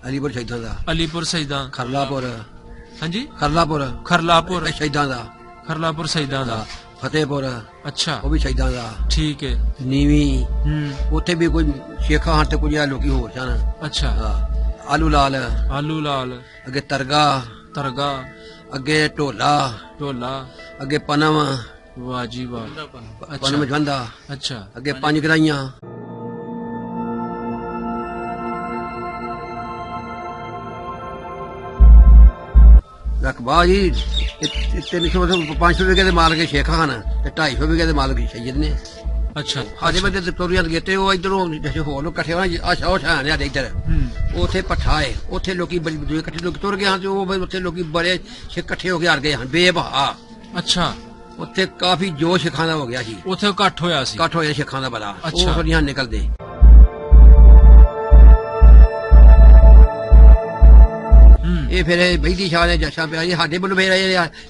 ਅਲੀਪੁਰ ਸ਼ਹੀਦਾਂ ਦਾ। ਅਲੀਪੁਰ ਸ਼ਹੀਦਾਂ। ਖਰਲਾਪੁਰ। ਹਾਂਜੀ ਖਰਲਾਪੁਰ। ਖਰਲਾਪੁਰ ਸ਼ਹੀਦਾਂ ਦਾ। ਖਰਲਾਪੁਰ ਸ਼ਹੀਦਾਂ ਦਾ। ਫਤਿਹਪੁਰ ਅੱਛਾ ਉਹ ਵੀ ਸ਼ਹੀਦਾਂ ਦਾ। ਠੀਕ ਹੈ। ਨੀਵੀਂ ਉੱਥੇ ਵੀ ਕੋਈ ਸ਼ੇਖਾਂ ਹਨ ਤੇ ਕੁਝ ਲੋਕੀ ਹੋਰ ਸਨ। ਅੱਛਾ ਆਲੂ ਲਾਲ। ਆਲੂ ਲਾਲ। ਅੱਗੇ ਤਰਗਾ। ਤਰਗਾ। ਅੱਗੇ ਢੋਲਾ। ਢੋਲਾ। ਅੱਗੇ ਪਨਮ। ਵਾਹ ਜੀ ਵਾਹ। ਪਨਮ ਜਵੰਦਾ। ਅੱਛਾ ਅੱਗੇ ਪੰਜ ਗਰਾਈਆਂ। ਰਕਬਾ ਜੀ 300 500 ਵਿਗੇ ਦੇ ਮਾਲਕ ਸ਼ੇਖਾਂ ਹਨ ਤੇ 250 ਵਿਗੇ ਦੇ ਮਾਲਕ ਸੈਯਦ ਨੇ। ਅੱਛਾ ਸਾਡੇ ਬੰਦੇ ਵਿਕਟੋਰੀਆ ਦੇ ਤੇ ਉਹ ਇਧਰੋਂ ਹੋਰ ਲੋਕ ਇਕੱਠੇ ਹੋਣਾ ਆਸ਼ਾ ਉਹ ਛਾਣ ਆ ਇੱਧਰ ਉੱਥੇ ਪੱਠਾ ਹੈ ਉੱਥੇ ਲੋਕੀ ਬੜੇ ਇਕੱਠੇ ਲੋਕ ਤੁਰ ਗਏ ਹਨ ਤੇ ਉਹ ਉੱਥੇ ਲੋਕੀ ਬੜੇ ਇਕੱਠੇ ਹੋ ਕੇ ਹਰ ਗਏ ਹਨ ਬੇਬਹਾ। ਅੱਛਾ ਉੱਥੇ ਕਾਫੀ ਜੋਸ਼ ਸਿੱਖਾਂ ਦਾ ਹੋ ਗਿਆ ਸੀ। ਉੱਥੇ ਇਕੱਠ ਹੋਇਆ ਸੀ। ਇਕੱਠ ਹੋਇਆ ਸਿੱਖਾਂ ਦਾ ਬੜਾ। ਅੱਛਾ। ਉਹ ਥੋੜੀਆਂ ਨਿਕਲਦੇ ਇਹ ਫਿਰ ਬੈਦੀ ਸ਼ਾਹ ਨੇ ਜੱਸ਼ਾ ਪਿਆ ਜੀ ਸਾਡੇ ਵੱਲੋਂ ਫਿਰ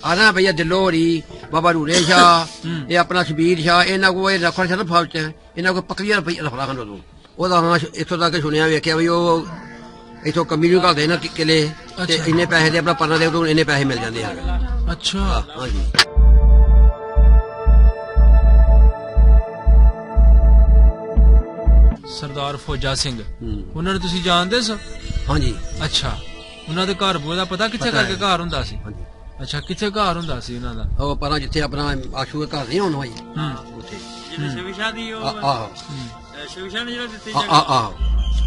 ਆਣਾ ਭਈਆ ਦਿਲੋਂ ਹੋਰੀ ਬਾਬਾ ਰੂਰੇ ਸ਼ਾਹ ਇਹ ਆਪਣਾ ਸ਼ਬੀਰ ਸ਼ਾਹ ਇਹਨਾਂ ਕੋ ਇਹ ਰੱਖਣ ਸ਼ਾਹ ਫੌਜ ਚ ਇਹਨਾਂ ਕੋ ਪੱਕੀਆਂ ਰੁਪਈਆ ਰੱਖਣਾ ਹਨ ਉਦੋਂ ਉਹਦਾ ਹਾਂ ਇੱਥੋਂ ਤੱਕ ਸੁਣਿਆ ਵੇਖਿਆ ਵੀ ਉਹ ਇੱਥੋਂ ਕਮੀ ਨੂੰ ਘਲਦੇ ਨਾ ਕਿਲੇ ਤੇ ਇੰਨੇ ਪੈਸੇ ਦੇ ਆਪਣਾ ਪਰਨਾ ਦੇ ਉਦੋਂ ਇੰਨੇ ਪੈਸੇ ਮਿਲ ਜਾਂਦੇ ਹਨ। ਅੱਛਾ ਹਾਂਜੀ ਸਰਦਾਰ ਫੌਜਾ ਸਿੰਘ ਉਹਨਾਂ ਨੂੰ ਤੁਸੀਂ ਜਾਣਦੇ ਸੋ? ਹਾਂਜੀ। ਅੱਛਾ ਉਹਨਾਂ ਦੇ ਘਰ ਬੋਲ ਦਾ ਪਤਾ ਕਿੱਥੇ ਕਰਕੇ ਘਰ ਹੁੰਦਾ ਸੀ? ਅੱਛਾ ਕਿੱਥੇ ਘਰ ਹੁੰਦਾ ਸੀ ਉਹਨਾਂ ਦਾ? ਉਹ ਪਰਾਂ ਜਿੱਥੇ ਆਪਣਾ ਆਸ਼ੂ ਦਾ ਘਰ ਨਹੀਂ ਹੋਣਾ ਜੀ ਉੱਥੇ ਸ਼ਿਵਸ਼ਾ ਦੀ ਉਹ ਆਹੋ ਸ਼ਿਵਸ਼ਾ ਨੇ ਜਿਹੜਾ ਦਿੱਤੀ ਆਹੋ।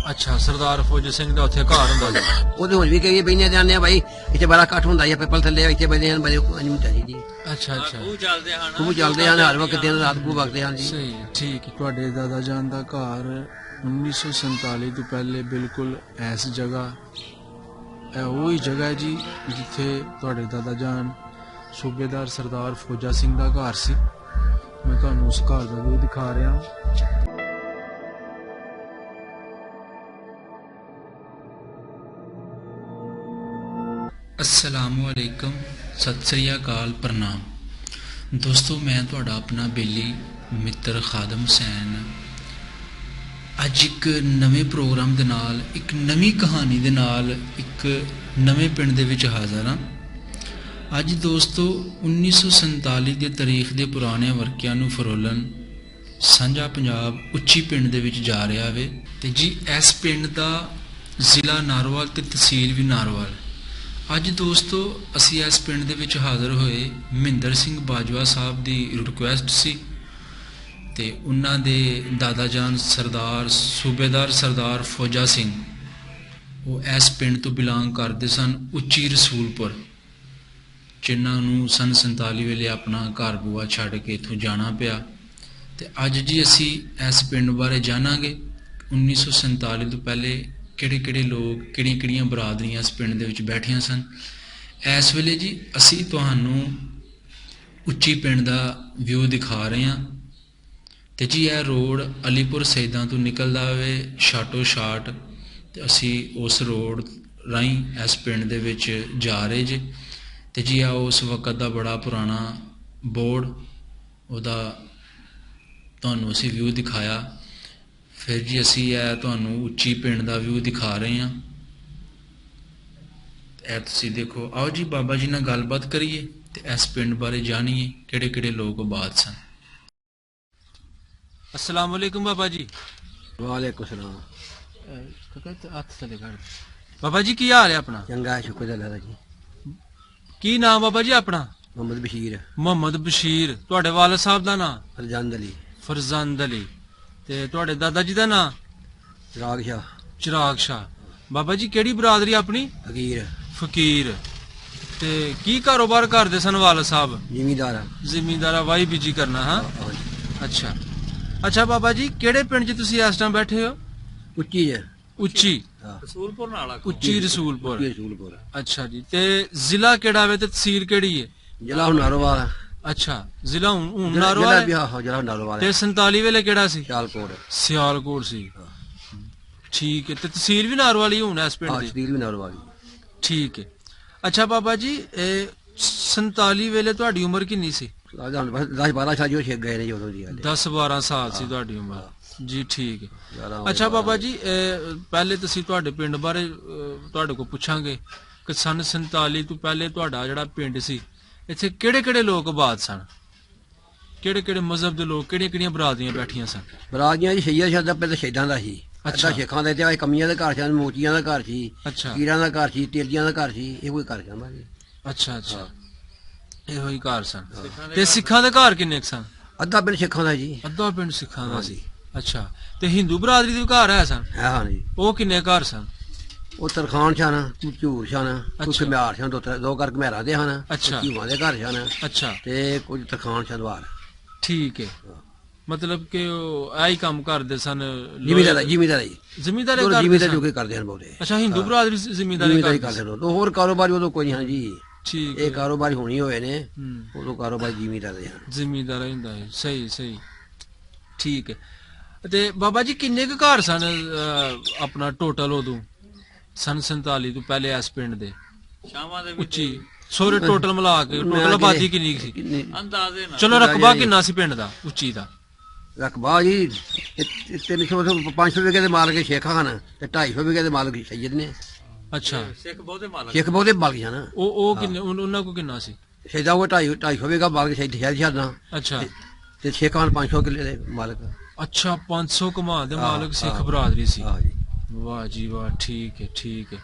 ਅੱਛਾ ਸਰਦਾਰ ਫੌਜ ਸਿੰਘ ਦਾ ਉੱਥੇ ਘਰ ਹੁੰਦਾ ਸੀ। ਉਹਦੇ ਹੁਣ ਵੀ ਕਈ ਬਈਨੇ ਜਾਂਦੇ ਆ ਭਾਈ ਇੱਥੇ ਬੜਾ ਇਕੱਠ ਹੁੰਦਾ ਹੈ ਪਿੱਪਲ ਥੱਲੇ ਇੱਥੇ ਬੈਠੇ ਹਨ ਬੜੇ ਨਹੀਂ ਚਾਹੀਦੀ। ਅੱਛਾ ਅੱਛਾ ਉਹ ਚੱਲਦੇ ਹਨ ਖੂਬ ਚੱਲਦੇ ਹਨ ਹਰ ਵਕਤ ਦਿਨ ਰਾਤ ਖੂਬ ਵਗਦੇ ਹਨ ਜੀ। ਸਹੀ ਠੀਕ। ਤੁਹਾਡੇ ਦਾਦਾ ਜਾਨ ਦਾ ਘਰ 1947 ਤੋਂ ਪਹਿਲੇ ਬਿਲਕੁਲ ਇਸ ਜਗ੍ਹਾ ਇਹ ਉਹੀ ਜਗ੍ਹਾ ਹੈ ਜੀ ਜਿੱਥੇ ਤੁਹਾਡੇ ਦਾਦਾ ਜਾਨ ਸੂਬੇਦਾਰ ਸਰਦਾਰ ਫੌਜਾ ਸਿੰਘ ਦਾ ਘਰ ਸੀ। ਮੈਂ ਤੁਹਾਨੂੰ ਉਸ ਘਰ ਦਾ ਵੀ ਦਿਖਾ ਰਿਹਾ ਹਾਂ। अस्सलामु अलैकुम सत श्री अकाल प्रणाम दोस्तों मैं ਤੁਹਾਡਾ ਆਪਣਾ ਬੇਲੀ ਮਿੱਤਰ ਖਾਦਮ ਹੁਸੈਨ ਅੱਜ ਇੱਕ ਨਵੇਂ ਪ੍ਰੋਗਰਾਮ ਦੇ ਨਾਲ ਇੱਕ ਨਵੀਂ ਕਹਾਣੀ ਦੇ ਨਾਲ ਇੱਕ ਨਵੇਂ ਪਿੰਡ ਦੇ ਵਿੱਚ ਹਾਜ਼ਰ ਹਾਂ। ਅੱਜ ਦੋਸਤੋ 1947 ਦੇ ਤਾਰੀਖ ਦੇ ਪੁਰਾਣੇ ਵਰਕਿਆਂ ਨੂੰ ਫਰੋਲਣ ਸਾਂਝਾ ਪੰਜਾਬ ਉੱਚੀ ਪਿੰਡ ਦੇ ਵਿੱਚ ਜਾ ਰਿਹਾ ਵੇ ਤੇ ਜੀ ਇਸ ਪਿੰਡ ਦਾ ਜ਼ਿਲ੍ਹਾ ਨਾਰੋਵਾਲ ਤੇ ਤਹਿਸੀਲ ਵੀ ਨਾਰੋਵਾਲ। ਅੱਜ ਦੋਸਤੋ ਅਸੀਂ ਇਸ ਪਿੰਡ ਦੇ ਵਿੱਚ ਹਾਜ਼ਰ ਹੋਏ ਮਹਿੰਦਰ ਸਿੰਘ ਬਾਜਵਾ ਸਾਹਿਬ ਦੀ ਰਿਕੁਐਸਟ ਸੀ ਤੇ ਉਹਨਾਂ ਦੇ ਦਾਦਾ ਜਾਨ ਸਰਦਾਰ ਸੂਬੇਦਾਰ ਸਰਦਾਰ ਫੌਜਾ ਸਿੰਘ ਉਹ ਇਸ ਪਿੰਡ ਤੋਂ ਬਿਲੋਂਗ ਕਰਦੇ ਸਨ ਉੱਚੀ ਰਸੂਲਪੁਰ ਜਿਨ੍ਹਾਂ ਨੂੰ ਸੰਨ 47 ਵੇਲੇ ਆਪਣਾ ਘਰ ਬੂਆ ਛੱਡ ਕੇ ਇੱਥੋਂ ਜਾਣਾ ਪਿਆ। ਤੇ ਅੱਜ ਜੀ ਅਸੀਂ ਇਸ ਪਿੰਡ ਬਾਰੇ ਜਾਣਾਂਗੇ 1947 ਤੋਂ ਪਹਿਲੇ ਕਿਹੜੇ ਕਿਹੜੇ ਲੋਕ ਕਿਹੜੀਆਂ ਕਿਹੜੀਆਂ ਬਰਾਦਰੀਆਂ ਇਸ ਪਿੰਡ ਦੇ ਵਿੱਚ ਬੈਠੀਆਂ ਸਨ। ਇਸ ਵੇਲੇ ਜੀ ਅਸੀਂ ਤੁਹਾਨੂੰ ਉੱਚੀ ਪਿੰਡ ਦਾ ਵਿਊ ਦਿਖਾ ਰਹੇ ਹਾਂ ਤੇ ਜੀ ਇਹ ਰੋਡ ਅਲੀਪੁਰ ਸ਼ਹੀਦਾਂ ਤੋਂ ਨਿਕਲਦਾ ਵੇ ਸ਼ਾਟੋ ਸ਼ਾਟ ਤੇ ਅਸੀਂ ਉਸ ਰੋਡ ਰਾਹੀਂ ਇਸ ਪਿੰਡ ਦੇ ਵਿੱਚ ਜਾ ਰਹੇ ਜੇ ਤੇ ਜੀ ਆ ਉਸ ਵਕਤ ਦਾ ਬੜਾ ਪੁਰਾਣਾ ਬੋਰਡ ਉਹਦਾ ਤੁਹਾਨੂੰ ਅਸੀਂ ਵਿਊ ਦਿਖਾਇਆ। ਫਿਰ ਜੀ ਅਸੀਂ ਇਹ ਤੁਹਾਨੂੰ ਉੱਚੀ ਪਿੰਡ ਦਾ ਵਿਊ ਦਿਖਾ ਰਹੇ ਹਾਂ। ਇਹ ਤੁਸੀਂ ਦੇਖੋ ਆਓ ਜੀ ਬਾਬਾ ਜੀ ਨਾਲ ਗੱਲਬਾਤ ਕਰੀਏ ਤੇ ਇਸ ਪਿੰਡ ਬਾਰੇ ਜਾਣੀਏ ਕਿਹੜੇ ਕਿਹੜੇ ਲੋਕ ਆਬਾਦ ਸਨ। अस्सलाम वालेकुम बाबा जी। ਵਾਲੇਕੁਮ ਸਲਾਮ। ਹੱਥ ਥੱਲੇ ਕਰ ਬਾਬਾ ਜੀ ਕੀ ਹਾਲ ਹੈ ਆਪਣਾ? ਚੰਗਾ ਸ਼ੁਕਰ ਅੱਲਾਹ ਜੀ। ਕੀ ਨਾਮ ਬਾਬਾ ਜੀ ਆਪਣਾ? ਮੁਹੰਮਦ ਬਸ਼ੀਰ। ਮੁਹੰਮਦ ਬਸ਼ੀਰ। ਤੁਹਾਡੇ ਵਾਲਦ ਸਾਹਿਬ ਦਾ ਨਾਮ? ਫਰਜ਼ੰਦ ਅਲੀ। ਫਰਜ਼ੰਦ ਅਲੀ। ਤੇ ਤੁਹਾਡੇ ਦਾਦਾ ਜੀ ਦਾ ਨਾਮ? ਚਿਰਾਗ ਸ਼ਾਹ। ਚਿਰਾਗ ਸ਼ਾਹ। ਬਾਬਾ ਜੀ ਕਿਹੜੀ ਬਰਾਦਰੀ ਆਪਣੀ? ਫਕੀਰ। ਫਕੀਰ। ਤੇ ਕੀ ਕਾਰੋਬਾਰ ਕਰਦੇ ਸਨ ਵਾਲਦ ਸਾਹਿਬ? ਜ਼ਿਮੀਂਦਾਰ। ਜ਼ਿਮੀਂਦਾਰਾ ਵਾਹੀ ਬੀਜੀ ਕਰਨਾ। ਹਾਂ ਅੱਛਾ ਅੱਛਾ ਬਾਬਾ ਜੀ ਕਿਹੜੇ ਪਿੰਡ 'ਚ ਤੁਸੀਂ ਇਸ ਟਾਈਮ ਬੈਠੇ ਹੋ? ਉੱਚੀ ਹੈ। ਉੱਚੀ ਰਸੂਲਪੁਰ ਨਾਲ ਉੱਚੀ ਰਸੂਲਪੁਰ। ਰਸੂਲਪੁਰ। ਅੱਛਾ ਜੀ ਤੇ ਜ਼ਿਲ੍ਹਾ ਕਿਹੜਾ ਵੇ ਤੇ ਤਹਿਸੀਲ ਕਿਹੜੀ ਹੈ? ਜ਼ਿਲ੍ਹਾ ਨਾਰੋਵਾਲ। ਅੱਛਾ ਜ਼ਿਲ੍ਹਾ ਹੁਣ ਨਾਰੋਵਾਲ ਹੈ? ਜ਼ਿਲ੍ਹਾ ਨਾਰੋਵਾਲ ਤੇ 47 ਵੇਲੇ ਕਿਹੜਾ ਸੀ? ਸਿਆਲਕੋਟ। ਸਿਆਲਕੋਟ ਸੀ। ਠੀਕ ਹੈ ਤੇ ਤਹਿਸੀਲ ਵੀ ਨਾਰੋਵਾਲ ਹੀ ਹੁਣ ਇਸ ਪਿੰਡ ਦੀ? ਤਹਿਸੀਲ ਵੀ ਨਾਰੋਵਾਲ। ਠੀਕ ਹੈ। ਅੱਛਾ ਬਾਬਾ ਜੀ ਇਹ 47 ਵੇਲੇ ਤੁਹਾਡੀ ਉਮਰ ਕਿੰਨੀ ਸੀ? 10-12 ਸਾਲ ਜੋ ਛੇਕ ਗਏ ਨੇ ਜਦੋਂ ਦੀ 10-12 ਸਾਲ ਸੀ ਤੁਹਾਡੀ ਉਮਰ। ਜੀ ਠੀਕ ਹੈ। 11 ਵਜੇ ਅੱਛਾ ਬਾਬਾ ਜੀ ਪਹਿਲੇ ਤੁਸੀਂ ਤੁਹਾਡੇ ਪਿੰਡ ਬਾਰੇ ਤੁਹਾਡੇ ਕੋਲ ਪੁੱਛਾਂਗੇ ਕਿ ਸਨ 47 ਤੋਂ ਪਹਿਲੇ ਤੁਹਾਡਾ ਜਿਹੜਾ ਪਿੰਡ ਸੀ ਇੱਥੇ ਕਿਹੜੇ ਕਿਹੜੇ ਲੋਕ ਆਬਾਦ ਸਨ, ਕਿਹੜੇ ਕਿਹੜੇ ਮਜ਼ਹਬ ਦੇ ਲੋਕ, ਕਿਹੜੀਆਂ ਕਿਹੜੀਆਂ ਬਰਾਦਰੀਆਂ ਬੈਠੀਆਂ ਸਨ? ਬਰਾਜੀਆਂ ਜੀ ਸ਼ਹੀਦਾਂ ਸ਼ਾਦਾ ਪਹਿਲਾਂ ਸ਼ਹੀਦਾਂ ਦਾ ਸੀ। ਅੱਛਾ। ਅੱਛਾ ਸ਼ੇਖਾਂ ਦੇ ਤੇ ਕਮੀਆਂ ਦਾ ਘਰ ਸੀ, ਮੋਚੀਆਂ ਦਾ ਘਰ ਸੀ, ਅੱਛਾ ਕੀਰਾਂ ਦਾ ਘਰ ਸੀ, ਤੇਲੀਆਂ ਦਾ ਘਰ ਸੀ, ਇਹ ਕੋਈ ਘਰ ਕਹਿੰਦਾ ਜੀ। ਅੱਛਾ ਅੱਛਾ ਇਹੋ ਹੀ ਘਰ ਸਨ। ਤੇ ਸਿੱਖਾਂ ਦੇ ਘਰ ਕਿੰਨੇ ਕੁ ਸਨ? ਅੱਧਾ ਪਿੰਡ ਸਿੱਖਾਂ ਦਾ ਜੀ। ਅੱਧਾ ਪਿੰਡ ਸਿੱਖਾਂ ਦਾ ਸੀ। ਅੱਛਾ ਤੇ ਹਿੰਦੂ ਬਰਾਦਰੀ ਦੇ ਵੀ ਘਰ ਹੈ ਸਨ? ਹੈ ਹਾਂ ਜੀ। ਉਹ ਕਿੰਨੇ ਘਰ ਸਨ? ਉਹ ਤਰਖਾਨ ਛਾਨ, ਝੂਰ ਛਾਨ, ਕੁਝ ਅੱਛਾ। ਘਮਿਆਰ ਛਾਨ, ਦੋ ਕਰ ਘਮਿਆਰਾਂ ਦੇ ਹਨ, ਅੱਛਾ। ਝੂਆਂ ਦੇ ਘਰ ਛਾਨ ਅੱਛਾ ਤੇ ਕੁਝ ਤਰਖਾਨ ਛੰਦਵਾਰ। ਠੀਕ ਹੈ। ਮਤਲਬ ਕਿ ਉਹ ਆਹੀ ਕੰਮ ਕਰਦੇ ਸਨ? ਜ਼ਿਮੀਦਾਰ ਜੀ ਜ਼ਿਮੀਦਾਰੀ ਜੋ ਕਰਦੇ ਜ਼ਿਮੀਦਾਰ ਸਨ? ਜੋ ਕੇ ਕਰਦੇ ਹਨ ਬਹੁਤੇ। ਅੱਛਾ ਹਿੰਦੂ ਬਰਾਦਰੀ ਜ਼ਿਮੀਦਾਰੀ ਜ਼ਿਮੀਦਾਰੀ ਕਰਦੇ ਕਰਦੇ ਹਨ। ਹੋਰ ਕਾਰੋਬਾਰੀ ਉਦੋਂ ਕੋਈ ਨਹੀਂ ਹਨ ਜੀ। ਠੀਕ ਇਹ ਹੈ। ਕਾਰੋਬਾਰੀ ਹੋਣੀ ਹੋਏ ਨੇ, ਹੂੰ ਉਦੋਂ ਕਾਰੋਬਾਰੀ ਜ਼ਿਮੀਦਾਰ ਦੇ ਹਨ। ਜ਼ਿਮੀਦਾਰ ਹੁੰਦਾ ਹੈ। ਸਹੀ ਸਹੀ ਠੀਕ ਹੈ। ਤੇ ਬਾਬਾ ਜੀ ਕਿੰਨੇ ਕੁ ਘਰ ਸਨ ਆਪਣਾ ਟੋਟਲ ਉਦੋਂ ਸਨ 47 ਤੋਂ ਪਹਿਲੇ ਇਸ ਪਿੰਡ ਦੇ ਸ਼ਾਮਾਂ ਦੇ ਉੱਚੀ ਸੋਰੇ ਟੋਟਲ ਮਿਲਾ ਕੇ ਟੋਟਲ ਆਬਾਦੀ ਕਿੰਨੀ ਕੁ ਸੀ? ਕਿੰਨੇ ਅੰਦਾਜ਼ੇ ਨਾਲ ਚਲੋ ਰਕਬਾ ਕਿੰਨਾ ਸੀ ਪਿੰਡ ਦਾ ਉੱਚੀ ਦਾ? ਰਕਬਾ ਜੀ 300 500 ਵਿਗੇ ਦੇ ਮਾਲਕ ਸ਼ੇਖਾਂ ਹਨ ਤੇ 250 ਵਿਗੇ ਦੇ ਮਾਲਕ ਸੈਯਦ ਨੇ। ਅੱਛਾ ਸਿੱਖ ਬਹੁਤੇ ਮਾਲਕ ਸਿੱਖ ਬਹੁਤੇ ਮਾਲਕ ਹਨ। ਉਹ ਕਿੰਨੇ ਉਹਨਾਂ ਕੋ ਕਿੰਨਾ ਸੀ? ਸੈਦਾ ਉਹ 250 ਵਿਗਾ ਮਾਲਕ ਸੈਦ ਸ਼ਹਿਰ ਛਾਦਾਂ ਅੱਛਾ ਤੇ ਸ਼ੇਖਾਂ 500 ਕਿੱਲੇ ਦੇ ਮਾਲਕ। ਅੱਛਾ 500 ਕਮਾ ਦੇ ਮਾਲਕ ਸਿੱਖ ਹਾਂ। ਬਰਾਦਰੀ ਸੀ। ਹਾਂ ਜੀ। ਵਾਹ ਜੀ ਵਾਹ ਠੀਕ ਹੈ ਠੀਕ ਹੈ।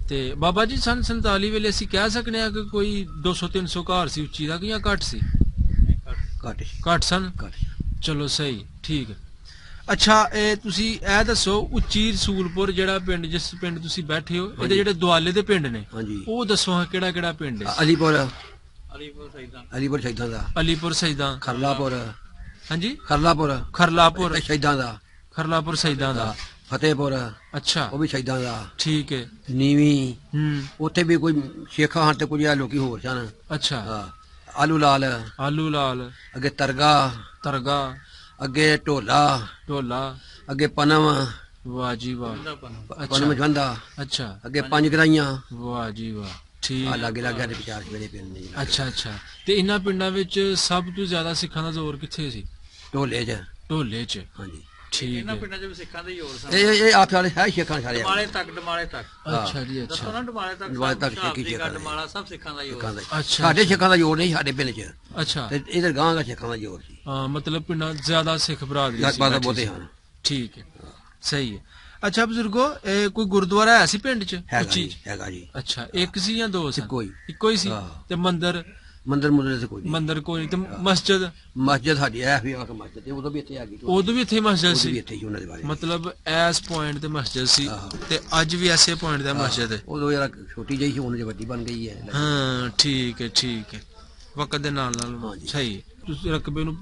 ਤੇ ਬਾਬਾ ਜੀ ਸਨ 47 ਵੇਲੇ ਅਸੀਂ ਕਹਿ ਸਕਨੇ ਆ ਕਿ ਕੋਈ 200-300 ਘਰ ਸੀ ਉੱਚੀ ਦਾ ਕਿ ਜਾਂ ਘੱਟ ਸੀ? ਘੱਟ ਘੱਟ ਸਨ। ਚਲੋ ਸਹੀ ਠੀਕ ਹੈ। ਅੱਛਾ ਇਹ ਤੁਸੀਂ ਇਹ ਦੱਸੋ ਉੱਚੀ ਰਸੂਲਪੁਰ ਜਿਹੜਾ ਪਿੰਡ ਜਿਸ ਪਿੰਡ ਤੁਸੀਂ ਬੈਠੇ ਹੋ ਇਹਦੇ ਜਿਹੜੇ ਦੁਆਲੇ ਦੇ ਪਿੰਡ ਨੇ ਹਾਂਜੀ। ਉਹ ਦੱਸੋ ਹਾਂ ਕਿਹੜਾ ਕਿਹੜਾ ਪਿੰਡ ਹੈ? ਅਲੀਪੁਰ ਅਲੀਪੁਰ ਸੈਦਾਂ ਅਲੀਪੁਰ ਸ਼ਹੀਦਾਂ ਦਾ, ਅਲੀਪੁਰ ਸੈਦਾਂ, ਖਰਲਾਪੁਰ ਹਾਂਜੀ ਖਰਲਾਪੁਰ ਖਰਲਾਪੁਰ ਸ਼ਹੀਦਾਂ ਦਾ, ਖਰਲਾਪੁਰ ਸੈਦਾਂ ਦਾ। ਫਤਿਹਪੁਰ ਅੱਛਾ ਉਹ ਵੀ ਸ਼ਹੀਦਾਂ ਦਾ, ਠੀਕ ਹੈ। ਨੀਵੀਂ ਹੂੰ ਉੱਥੇ ਵੀ ਕੋਈ ਸ਼ੇਖਾਂ ਹਨ ਤੇ ਕੁਝ ਆ ਲੋਕੀ ਹੋਰ ਸਨ। ਅੱਛਾ ਹਾਂ। ਆਲੂ ਲਾਲ, ਆਲੂ ਲਾਲ, ਅੱਗੇ ਤਰਗਾ, ਤਰਗਾ, ਅੱਗੇ ਢੋਲਾ, ਢੋਲਾ, ਅੱਗੇ ਪਨਮ, ਵਾਹ ਜੀ ਵਾਹ। ਪਨਮ ਅੱਛਾ ਜਵੰਦਾ, ਅੱਛਾ ਅੱਗੇ ਪੰਜ ਗਰਾਈਆਂ। ਵਾਹ ਜੀ ਵਾਹ ਆ ਠੀਕ। ਲਾਗੇ ਲਾਗੇ ਸਾਡੇ ਵਿਚਾਰ ਮੇਰੇ ਪਿੰਡ ਨੇ ਜੀ। ਅੱਛਾ ਅੱਛਾ ਤੇ ਇਹਨਾਂ ਪਿੰਡਾਂ ਵਿੱਚ ਸਭ ਤੋਂ ਜ਼ਿਆਦਾ ਸਿੱਖਾਂ ਦਾ ਜ਼ੋਰ ਕਿੱਥੇ ਸੀ? ਢੋਲੇ 'ਚ। ਢੋਲੇ 'ਚ। ਹਾਂਜੀ। ਠੀਕ ਇਹਨਾਂ ਹੈ। ਪਿੰਡਾਂ 'ਚ ਵੀ ਸਿੱਖਾਂ ਦੇ ਹੀ ਹੋਰ ਸਨ। ਇਹ ਆਪ ਵਾਲੇ ਹੈ ਸ਼ੇਖਾਂ ਸਾਰੇ ਡਮਾਲੇ ਤੱਕ ਡਮਾਲੇ ਤੱਕ ਅੱਛਾ ਜੀ ਦੱਸੋ ਅੱਛਾ ਨਾ ਡਮਾਲੇ ਤੱਕ ਡਮਾਲੇ ਤੱਕ ਹਿਸਾਬ ਸਿੱਖੀ ਦੀ ਸਿੱਖਾਂ ਗੱਲ, ਦੇ। ਡਮਾਲਾ ਸਭ ਸਿੱਖਾਂ ਦਾ ਹੀ ਸ਼ੇਖਾਂ ਹੋਰ ਦਾ। ਅੱਛਾ ਸਾਡੇ ਸ਼ੇਖਾਂ ਦਾ ਜੋਰ ਨਹੀਂ ਸਾਡੇ ਪਿੰਡ 'ਚ ਅੱਛਾ ਤੇ ਇਧਰ ਗਾਂ ਦਾ ਸ਼ੇਖਾਂ ਦਾ ਜੋਰ ਸੀ। ਹਾਂ ਮਤਲਬ ਪਿੰਡਾਂ 'ਚ ਜ਼ਿਆਦਾ ਸਿੱਖ ਬਰਾਦਰੀ ਸੀ ਲਗਭਗ ਬੈਠੀ ਬਹੁਤੇ ਸੀ। ਹਨ। ਠੀਕ ਹੈ ਸਹੀ ਹੈ। ਅੱਛਾ ਬਜ਼ੁਰਗੋ ਇਹ ਕੋਈ ਗੁਰਦੁਆਰਾ ਹੈ ਸੀ ਪਿੰਡ 'ਚ ਹੈਗਾ ਉੱਚੀ? ਜੀ, ਹੈਗਾ ਜੀ। ਅੱਛਾ ਇੱਕ ਸੀ ਜਾਂ ਦੋ ਸਨ? ਇੱਕੋ ਹੀ। ਇੱਕੋ ਹੀ ਸੀ। ਹਾਂ। ਤੇ ਮੰਦਿਰ ਮੰਦਰ ਮੁੰਦਰ ਤੇ ਕੋਈ ਨਹੀਂ। ਮੰਦਿਰ ਕੋਈ ਨਹੀਂ ਤੇ ਮਸਜਿਦ? ਮਸਜਿਦ ਸਾਡੀ ਐ ਵੀ ਆ ਕੇ ਮਸਜਿਦ ਤੇ ਉਦੋਂ ਵੀ ਇੱਥੇ ਆ ਗਈ। ਉਦੋਂ ਵੀ ਇੱਥੇ ਮਸਜਿਦ ਉਦੋਂ ਵੀ ਸੀ? ਇੱਥੇ ਹੀ ਉਹਨਾਂ ਦੇ ਬਾਰੇ। ਮਤਲਬ ਐਸ ਪੁਆਇੰਟ ਤੇ ਮਸਜਿਦ ਸੀ ਆਹੋ। ਤੇ ਅੱਜ ਵੀ ਐਸੇ ਪੁਆਇੰਟ ਤੇ ਮਸਜਿਦ ਹੈ? ਉਦੋਂ ਯਾਰ ਛੋਟੀ ਜਿਹੀ ਸੀ, ਹੁਣ ਜੇ ਵੱਡੀ ਬਣ ਗਈ ਹੈ। ਹਾਂ ਠੀਕ ਹੈ ਠੀਕ ਹੈ। ਵਕਤ ਦੇ ਨਾਲ ਨਾਲ ਹਾਂਜੀ। ਸਹੀ ਹੈ। ਤੁਸੀਂ ਰਕਬੇ ਨੂੰ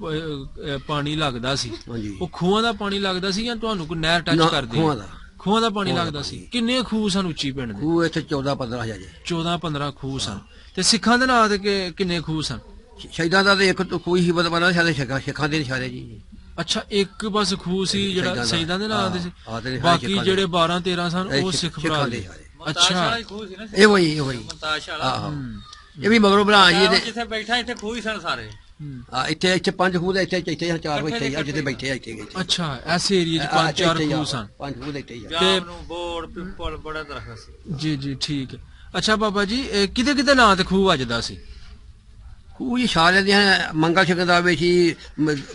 ਪਾਣੀ ਲੱਗਦਾ ਸੀ ਹਾਂਜੀ। ਉਹ ਖੂਹਾਂ ਦਾ ਪਾਣੀ ਲੱਗਦਾ ਸੀ ਜਾਂ ਤੁਹਾਨੂੰ ਕੋਈ ਨਹਿਰ ਟੱਚ ਨਾ, ਕਰਦੀ? ਖੂਹਾਂ ਦਾ। ਖੂਹਾਂ ਦਾ ਪਾਣੀ ਖੂਹਾਂ ਦਾ ਲੱਗਦਾ ਸੀ। ਪਾਣੀ। ਕਿੰਨੇ ਖੂਹ ਸਨ ਉੱਚੀ ਪਿੰਡ ਦੇ? ਖੂਹ ਇੱਥੇ 14-15 ਹਜ਼ਾਰ ਜੇ। 14-15 ਖੂਹ ਸਨ। ਤੇ ਸਿੱਖਾਂ ਦੇ ਨਾਂ ਤੇ ਕਿੰਨੇ ਖੂਹ ਸਨ? ਸ਼ਹੀਦਾਂ ਦਾ ਤੇ ਇੱਕ ਖੂਹ ਹੀ ਬਦਬਣਾ ਸਾਡੇ ਸ਼ੇਖਾਂ ਦੇ ਨਿਸ਼ਾਰੇ ਜੀ। ਅੱਛਾ ਇੱਕ ਬਸ ਖੂਹ ਸੀ ਜਿਹੜਾ ਸ਼ਹੀਦਾਂ ਦੇ ਨਾਂ ਤੇ ਸੀ, ਹਾਂ, ਤੇ ਬਾਕੀ ਸਿੱਖਾਂ ਜਿਹੜੇ ਦੇ। 12-13 ਸਨ ਉਹ ਸਿੱਖ ਸਿੱਖਾਂ ਭਰਾ ਦੇ ਦੇ। ਸਾਰੇ। ਮਤਾਸ਼ ਵਾਲਾ ਅੱਛਾ ਹੀ ਖੂਹ ਸੀ ਨਾ। ਇਹ ਵਈ ਇਹ ਵਈ। ਮਤਾਸ਼ ਵਾਲਾ ਆਹੋ ਇਹ ਵੀ ਮਗਰੋਂ ਬਣਾ ਜੀ ਇਹਦੇ। ਜਿੱਥੇ ਬੈਠਾ ਇੱਥੇ ਖੂਹ ਹੀ ਸਨ ਸਾਰੇ। ਇੱਥੇ 5 ਖੂਹ ਦੇ ਇੱਥੇ ਚਾਰ ਇੱਥੇ ਆ ਜਿੱਥੇ ਬੈਠੇ ਆ ਇੱਥੇ ਗਏ। ਅੱਛਾ ਐਸ ਏਰੀਆ 'ਚ 5-4 ਖੂਹ ਸਨ। 5 ਖੂਹ ਦੇ ਇੱਥੇ ਹੀ ਆ। ਜਾਮ ਨੂੰ ਬੋੜ ਪਿੱਪਲ ਬੜਾ ਦਰਖਤ ਸੀ। ਜੀ ਜੀ ਠੀਕ ਹੈ। ਅੱਛਾ ਬਾਬਾ ਜੀ ਕਿਤੇ ਕਿਤੇ ਨਾਂ ਤੇ ਖੂਹ ਵੱਜਦਾ ਸੀ? ਖੂਹ ਜੀ ਸਾਰਿਆਂ ਦੀਆਂ ਮੰਗਲ ਸਿੰਘ ਦਾ ਵੀ ਸੀ,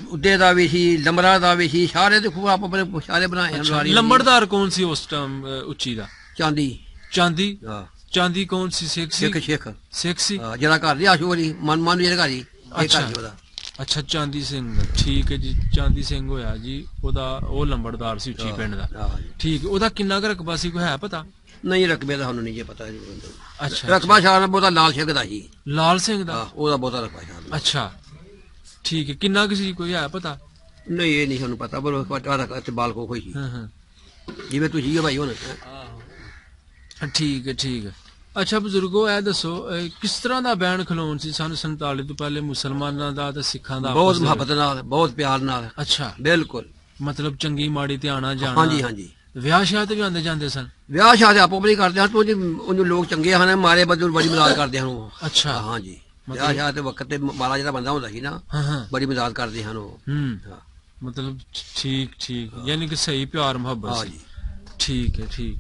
ਉੱਦੇ ਦਾ ਵੀ ਸੀ, ਲੰਬਰਾ ਦਾ ਵੀ ਸੀ, ਸਾਰੇ ਦੇ ਖੂਹ ਆਪ ਆਪਣੇ ਸਾਰੇ ਬਣਾਏ ਹਨ। ਦੁਆਰੀ ਲੰਬੜਦਾਰ ਕੌਣ ਸੀ ਉਸ ਟਾਈਮ ਉੱਚੀ ਦਾ? ਚਾਂਦੀ। ਚਾਂਦੀ? ਹਾਂ ਚਾਂਦੀ ਕੌਣ ਸੀ? ਸਿੱਖ ਸੀ? ਸਿੱਖ ਸਿੱਖ ਸੀ। ਜਿਹੜਾ ਘਰ ਦੀ ਆਸ਼ੂ ਵਾਲੀ ਮਨ ਜਿਹੜਾ ਘਰ ਹੀ ਇਹ ਅੱਛਾ। ਘਰ ਸੀ ਉਹਦਾ। ਅੱਛਾ ਚਾਂਦੀ ਸਿੰਘ ਠੀਕ ਹੈ ਜੀ। ਚਾਂਦੀ ਸਿੰਘ ਹੋਇਆ ਜੀ ਉਹਦਾ ਉਹ ਲੰਬੜਦਾਰ ਸੀ ਉੱਚੀ ਪਿੰਡ ਦਾ। ਹਾਂ ਜੀ। ਠੀਕ ਉਹਦਾ ਕਿੰਨਾ ਕੁ ਰਕਬਾ ਸੀ ਕੋਈ ਹੈ ਪਤਾ? ਨਹੀਂ ਰਕਬੇ ਦਾ ਸਾਨੂੰ ਨਹੀਂ ਜੇ ਪਤਾ ਜੀ। ਅੱਛਾ ਰਕਬਾ ਸ਼ਾਨ ਬਹੁਤਾ ਲਾਲ ਸਿੰਘ ਦਾ ਸੀ। ਲਾਲ ਸਿੰਘ ਦਾ? ਉਹਦਾ ਬਹੁਤਾ ਰਕਬਾ ਸ਼ਾਨ। ਅੱਛਾ ਠੀਕ ਹੈ ਕਿੰਨਾ ਕੁ ਸੀ ਕੋਈ ਹੈ ਪਤਾ? ਨਹੀਂ ਇਹ ਨਹੀਂ ਸਾਨੂੰ ਪਤਾ ਪਰ ਉਹ ਤੇ ਬਾਲਕੋ ਹੋਈ ਸੀ ਹਾਂ ਹਾਂ ਜਿਵੇਂ ਤੁਸੀਂ ਭਾਈ ਹੁਣ। ਆਹੋ ਠੀਕ ਹੈ ਠੀਕ ਹੈ। ਅੱਛਾ ਬਜ਼ੁਰਗੋ ਇਹ ਦੱਸੋ ਕਿਸ ਤਰ੍ਹਾਂ ਦਾ ਬੈਣ ਖਲੋਣ ਸੀ ਸਨ 47 ਤੋਂ ਪਹਿਲੇ ਮੁਸਲਮਾਨਾਂ ਦਾ ਤੇ ਸਿੱਖਾਂ ਦਾ? ਬਹੁਤ ਆਪਸ ਦੇ ਵਿੱਚ? ਮੁਹੱਬਤ ਨਾਲ ਬਹੁਤ ਪਿਆਰ ਨਾਲ। ਅੱਛਾ ਬਿਲਕੁਲ। ਮਤਲਬ ਚੰਗੀ ਮਾੜੀ ਤੇ ਆਣਾ ਜਾਣਾ? ਹਾਂਜੀ ਹਾਂਜੀ। ਵਿਆਹ ਸ਼ਾਦ ਵੀ ਆਉਂਦੇ ਜਾਂਦੇ ਸਨ? ਵਿਆਹ ਸ਼ਾਦੀ ਆਪੋ ਆਪਣੀ ਕਰਦੇ ਹਨ। ਉਹਨੂੰ ਲੋਕ ਚੰਗੇ ਹਨ, ਮਾਰੇ ਬਦਲ ਬੜੀ ਮਦਦ ਕਰਦੇ ਹਨ ਉਹ। ਅੱਛਾ ਹਾਂਜੀ ਵਿਆਹ ਸ਼ਾਦੀ ਤੇ ਵਕਤ ਤੇ ਮਾੜਾ ਜਿਹੜਾ ਬੰਦਾ ਹੁੰਦਾ ਸੀ ਨਾ ਹਾਂ ਹਾਂ ਬੜੀ ਮਦਦ ਕਰਦੇ ਹਨ ਉਹ। ਹੂੰ ਹਾਂ। ਮਤਲਬ ਠੀਕ ਠੀਕ, ਯਾਨੀ ਕਿ ਸਹੀ ਪਿਆਰ ਮੁਹੱਬਤ ਹਾਂ ਸੀ। ਜੀ। ਠੀਕ ਹੈ ਠੀਕ।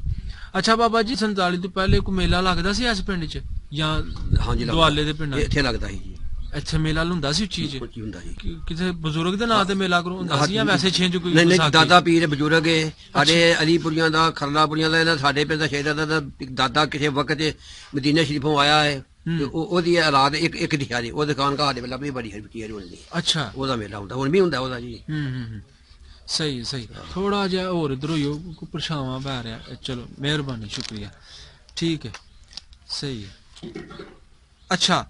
ਅੱਛਾ ਬਾਬਾ ਜੀ 47 ਤੋਂ ਪਹਿਲੇ ਕੋਈ ਮੇਲਾ ਲੱਗਦਾ ਸੀ ਇਸ ਪਿੰਡ 'ਚ ਜਾਂ ਹਾਂਜੀ ਦੁਆਲੇ ਦੇ ਪਿੰਡਾਂ 'ਚ? ਇੱਥੇ ਲੱਗਦਾ ਸੀ ਜੀ, ਇੱਥੇ ਮੇਲਾ ਹੁੰਦਾ ਸੀ ਚੀਜ਼ ਕੀ ਹੁੰਦਾ ਸੀ। ਕਿਸੇ ਬਜ਼ੁਰਗ ਦੇ ਨਾਂ ਤੇ ਮੇਲਾ ਕਰੋ ਹੁੰਦਾ ਸੀ ਜਾਂ ਵੈਸੇ ਛਿੰਝ ਕੋਈ ਨਹੀਂ ਵਿਸਾਖੀ? ਦਾਦਾ ਪੀਰ ਬਜ਼ੁਰਗ ਏ ਸਾਡੇ ਅਲੀਪੁਰੀਆਂ ਦਾ, ਖਰਲਾਪੁਰੀਆਂ ਦਾ, ਇਹਨਾਂ ਸਾਡੇ ਪਿੰਡ ਦਾ ਸ਼ੇਰਾਂ ਦਾ ਦਾਦਾ ਕਿਸੇ ਵਕਤ ਮਦੀਨਾ ਸ਼ਰੀਫੋਂ ਆਇਆ ਹੈ ਤੇ ਉਹਦੀ ਔਲਾਦ ਇੱਕ ਦਿਖਿਆ ਜੀ, ਉਹ ਦੁਕਾਨ ਘਾਹ ਦੇ ਵੇਲਾ ਵੀ ਬੜੀ ਹਰਬੀਤੀ ਹੋਣੀ, ਅੱਛਾ ਉਹਦਾ ਮੇਲਾ ਹੁੰਦਾ, ਹੁਣ ਵੀ ਹੁੰਦਾ ਉਹਦਾ ਜੀ। ਹੂੰ। ਸਹੀ ਸਹੀ, ਥੋੜਾ ਜਿਹਾ ਹੋਰ ਇਧਰ ਹੋਈਓ, ਕੋਈ ਪਰਛਾਵਾਂ ਪੈ ਰਿਹਾ। ਚਲੋ ਮਿਹਰਬਾਨੀ, ਸ਼ੁਕਰੀਆ। ਠੀਕ ਹੈ, ਸਹੀ ਹੈ। ਅੱਛਾ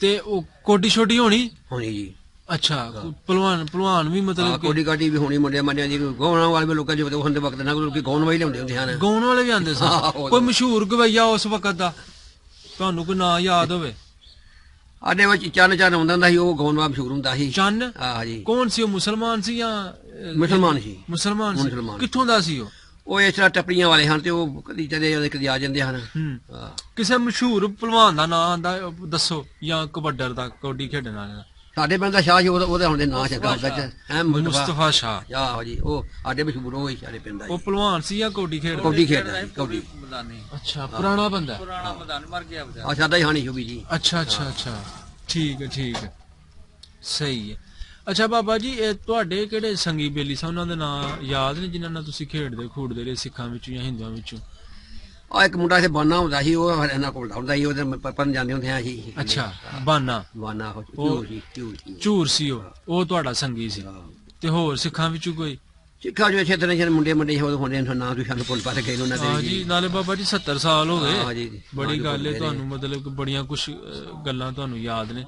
ਤੇ ਉਹ ਕੋਡੀ ਛੋਡੀ ਹੋਣੀ? ਹੋਣੀ ਜੀ। ਅੱਛਾ ਭਲਵਾਨ ਵੀ ਮਤਲਬ ਕਿ ਕੋਡੀ ਕਾਟੀ ਵੀ ਹੋਣੀ, ਮੁੰਡਿਆਂ ਮੰਡਿਆਂ ਦੀ ਗਾਉਣ ਵਾਲੇ ਵੀ ਲੋਕਾਂ ਜਿਵੇਂ ਹੁੰਦੇ ਵਕਤ ਨਾ ਲੋਕੀ ਗਾਉਣ ਵਾਲੇ ਲਿਆਉਂਦੇ ਹੁੰਦੇ ਹਨ। ਗਾਉਣ ਵਾਲੇ ਵੀ ਆਉਂਦੇ ਸਨ? ਕੋਈ ਮਸ਼ਹੂਰ ਗਵਈਆ ਉਸ ਵਕਤ ਦਾ ਤੁਹਾਨੂੰ ਕੋਈ ਨਾਂ ਯਾਦ ਹੋਵੇ? ਸਾਡੇ ਵਿੱਚ ਚੰਨ ਆਉਂਦਾ ਹੁੰਦਾ ਸੀ, ਉਹ ਗਾਉਣ ਵਾਲਾ ਮਸ਼ਹੂਰ ਹੁੰਦਾ ਸੀ। ਚੰਨ? ਹਾਂ ਜੀ। ਕੌਣ ਸੀ ਉਹ, ਮੁਸਲਮਾਨ ਸੀ ਜਾਂ ਮੁਸਲਮਾਨ ਸੀ। ਮੁਸਲਮਾਨ ਸੀ? ਮੁਸਲਮਾਨ। ਕਿੱਥੋਂ ਦਾ ਸੀ ਉਹ? ਉਹ ਇਸ ਤਰ੍ਹਾਂ ਟੱਪੜੀਆਂ ਵਾਲੇ ਹਨ ਤੇ ਉਹ ਕਦੀ ਚਲੇ ਕਦੀ ਆ ਜਾਂਦੇ ਹਨ। ਹਾਂ। ਕਿਸੇ ਮਸ਼ਹੂਰ ਭਲਵਾਨ ਦਾ ਨਾਂ ਆਂਦਾ ਦੱਸੋ, ਜਾਂ ਕਬੱਡਰ ਦਾ, ਕੌਡੀ ਖੇਡਣ ਵਾਲੇ ਦਾ? ਸਾਡੇ ਪਿੰਡ ਦਾ ਸ਼ਾਹ ਸੀ, ਉਹਦਾ ਹੁਣ ਦੇ ਨਾਂ ਚੰਗਾ ਹੁੰਦਾ ਹੈ ਮੁਸਤਫਾ ਸ਼ਾਹ। ਆਹੋ ਜੀ, ਉਹ ਸਾਡੇ ਮਸ਼ਹੂਰ ਹੋਈ ਸਾਡੇ ਪਿੰਡ ਦਾ ਉਹ ਜੀ। ਭਲਵਾਨ ਸੀ ਜਾਂ ਕੌਡੀ ਖੇਡਦਾ? ਕੌਡੀ ਖੇਡਦਾ ਸੀ, ਕੌਡੀ। ਮੈਦਾਨੀ ਅੱਛਾ, ਪੁਰਾਣਾ ਬੰਦਾ। ਪੁਰਾਣਾ ਮੈਦਾਨ ਮਰ ਗਿਆ ਬਜਾ। ਆ ਸਾਡਾ ਹੀ ਹਾਣੀ ਸ਼ੁਭੀ ਜੀ। ਅੱਛਾ ਅੱਛਾ ਅੱਛਾ, ਠੀਕ ਹੈ ਠੀਕ ਹੈ, ਸਹੀ ਹੈ। ਅੱਛਾ ਬਾਬਾ ਜੀ, ਇਹ ਤੁਹਾਡੇ ਕਿਹੜੇ ਸੰਗੀ ਬੇਲੀ ਸਨ, ਉਹਨਾਂ ਦੇ ਨਾਂ ਯਾਦ ਨੇ ਜਿਨ੍ਹਾਂ ਨਾਲ ਤੁਸੀਂ ਖੇਡਦੇ ਖੂਡਦੇ ਰਹੇ ਸਿੱਖਾਂ ਵਿੱਚੋਂ ਜਾਂ ਹਿੰਦੂਆਂ ਵਿੱਚੋਂ? ਆ ਇੱਕ ਮੁੰਡਾ ਇੱਥੇ ਬਾਨਾ ਹੁੰਦਾ ਸੀ, ਉਹ ਇਹਨਾਂ ਕੋਲ ਹੁੰਦਾ ਸੀ, ਉਹਦੇ ਪਰਨ ਜਾਂਦੇ ਹੁੰਦੇ ਆ ਅਸੀਂ। ਅੱਛਾ, ਬਾਨਾ ਬਾਨਾ ਝੂਰ ਸੀ। ਝੂਰ ਸੀ ਉਹ ਤੁਹਾਡਾ ਸੰਗੀ ਸੀ। ਤੇ ਹੋਰ ਸਿੱਖਾਂ ਵਿੱਚੋਂ ਕੋਈ? ਸਿੱਖਾਂ ਜੋ ਇੱਥੇ ਤਰ੍ਹਾਂ ਮੁੰਡੇ ਹੁੰਦੇ ਨੇ, ਨਾਂ ਤੁਸੀਂ ਸਾਨੂੰ ਭੁੱਲ ਪਾ ਗਏ ਉਹਨਾਂ ਹਾਂ ਦੇ ਜੀ, ਨਾਲੇ ਬਾਬਾ ਜੀ 70 ਸਾਲ ਹੋ ਹਾਂ ਗਏ, ਜੀ। ਬੜੀ ਗੱਲ ਹੈ। ਤੁਹਾਨੂੰ ਮਤਲਬ ਕਿ ਬੜੀਆਂ ਕੁਝ ਗੱਲਾਂ ਤੁਹਾਨੂੰ ਯਾਦ ਨੇ।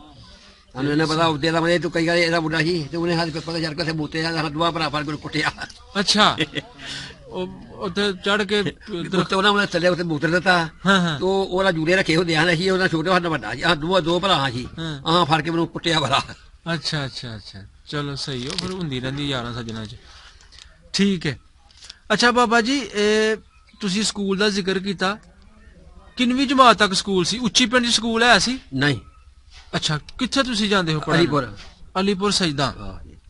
ਸਾਨੂੰ ਇਹਨਾਂ ਪਤਾ ਉੱਤੇ ਦਾ ਮਨੇ ਤੂੰ ਕਈ ਵਾਰ ਇਹਦਾ ਮੁੰਡਾ ਸੀ ਤੇ ਉਹਨੇ ਹੱਥ ਪੇਪਰ ਤੇ ਚੜ ਕੇ ਬੂਤੇ ਆ ਦੁਆ ਭਰਾ ਫੜ ਕੇ ਕੁੱਟਿਆ। ਅੱਛਾ, ਉਹ ਉੱਥੇ ਚੜ ਕੇ ਉੱਤੇ ਉਹਨਾਂ ਥੱਲੇ ਉੱਤੇ ਬੂਤਰ ਦਿੱਤਾ। ਹਾਂ ਤੋ ਉਹਦਾ ਜੂੜੇ ਰੱਖੇ ਹੁੰਦੇ ਹਨ, ਅਸੀਂ ਉਹਦਾ ਛੋਟਾ ਹੱਥ ਵੱਡਾ ਸੀ, ਦੋ ਭਰਾ ਸੀ, ਆਹ ਫੜ ਕੇ ਮੈਨੂੰ ਕੁੱਟਿਆ ਭਰਾ। ਅੱਛਾ ਅੱਛਾ ਅੱਛਾ, ਚਲੋ ਸਹੀ ਹੋ, ਫਿਰ ਹੁੰਦੀ ਰਹਿੰਦੀ ਯਾਰਾਂ ਸੱਜਣਾ ਚ। ਠੀਕ ਹੈ। ਅੱਛਾ ਬਾਬਾ ਜੀ, ਇਹ ਤੁਸੀਂ ਸਕੂਲ ਦਾ ਜ਼ਿਕਰ ਕੀਤਾ, ਕਿੰਨਵੀਂ ਜਮਾਤ ਤੱਕ ਸਕੂਲ ਸੀ? ਉੱਚੀ ਪਿੰਡ ਚ ਸਕੂਲ ਹੈ ਸੀ? ਨਹੀਂ। ਅੱਛਾ, ਕਿੱਥੇ ਤੁਸੀਂ ਜਾਂਦੇ ਹੋ ਪੜ੍ਹਨ? ਅਲੀਪੁਰ। ਅਲੀਪੁਰ ਸਜਦਾ।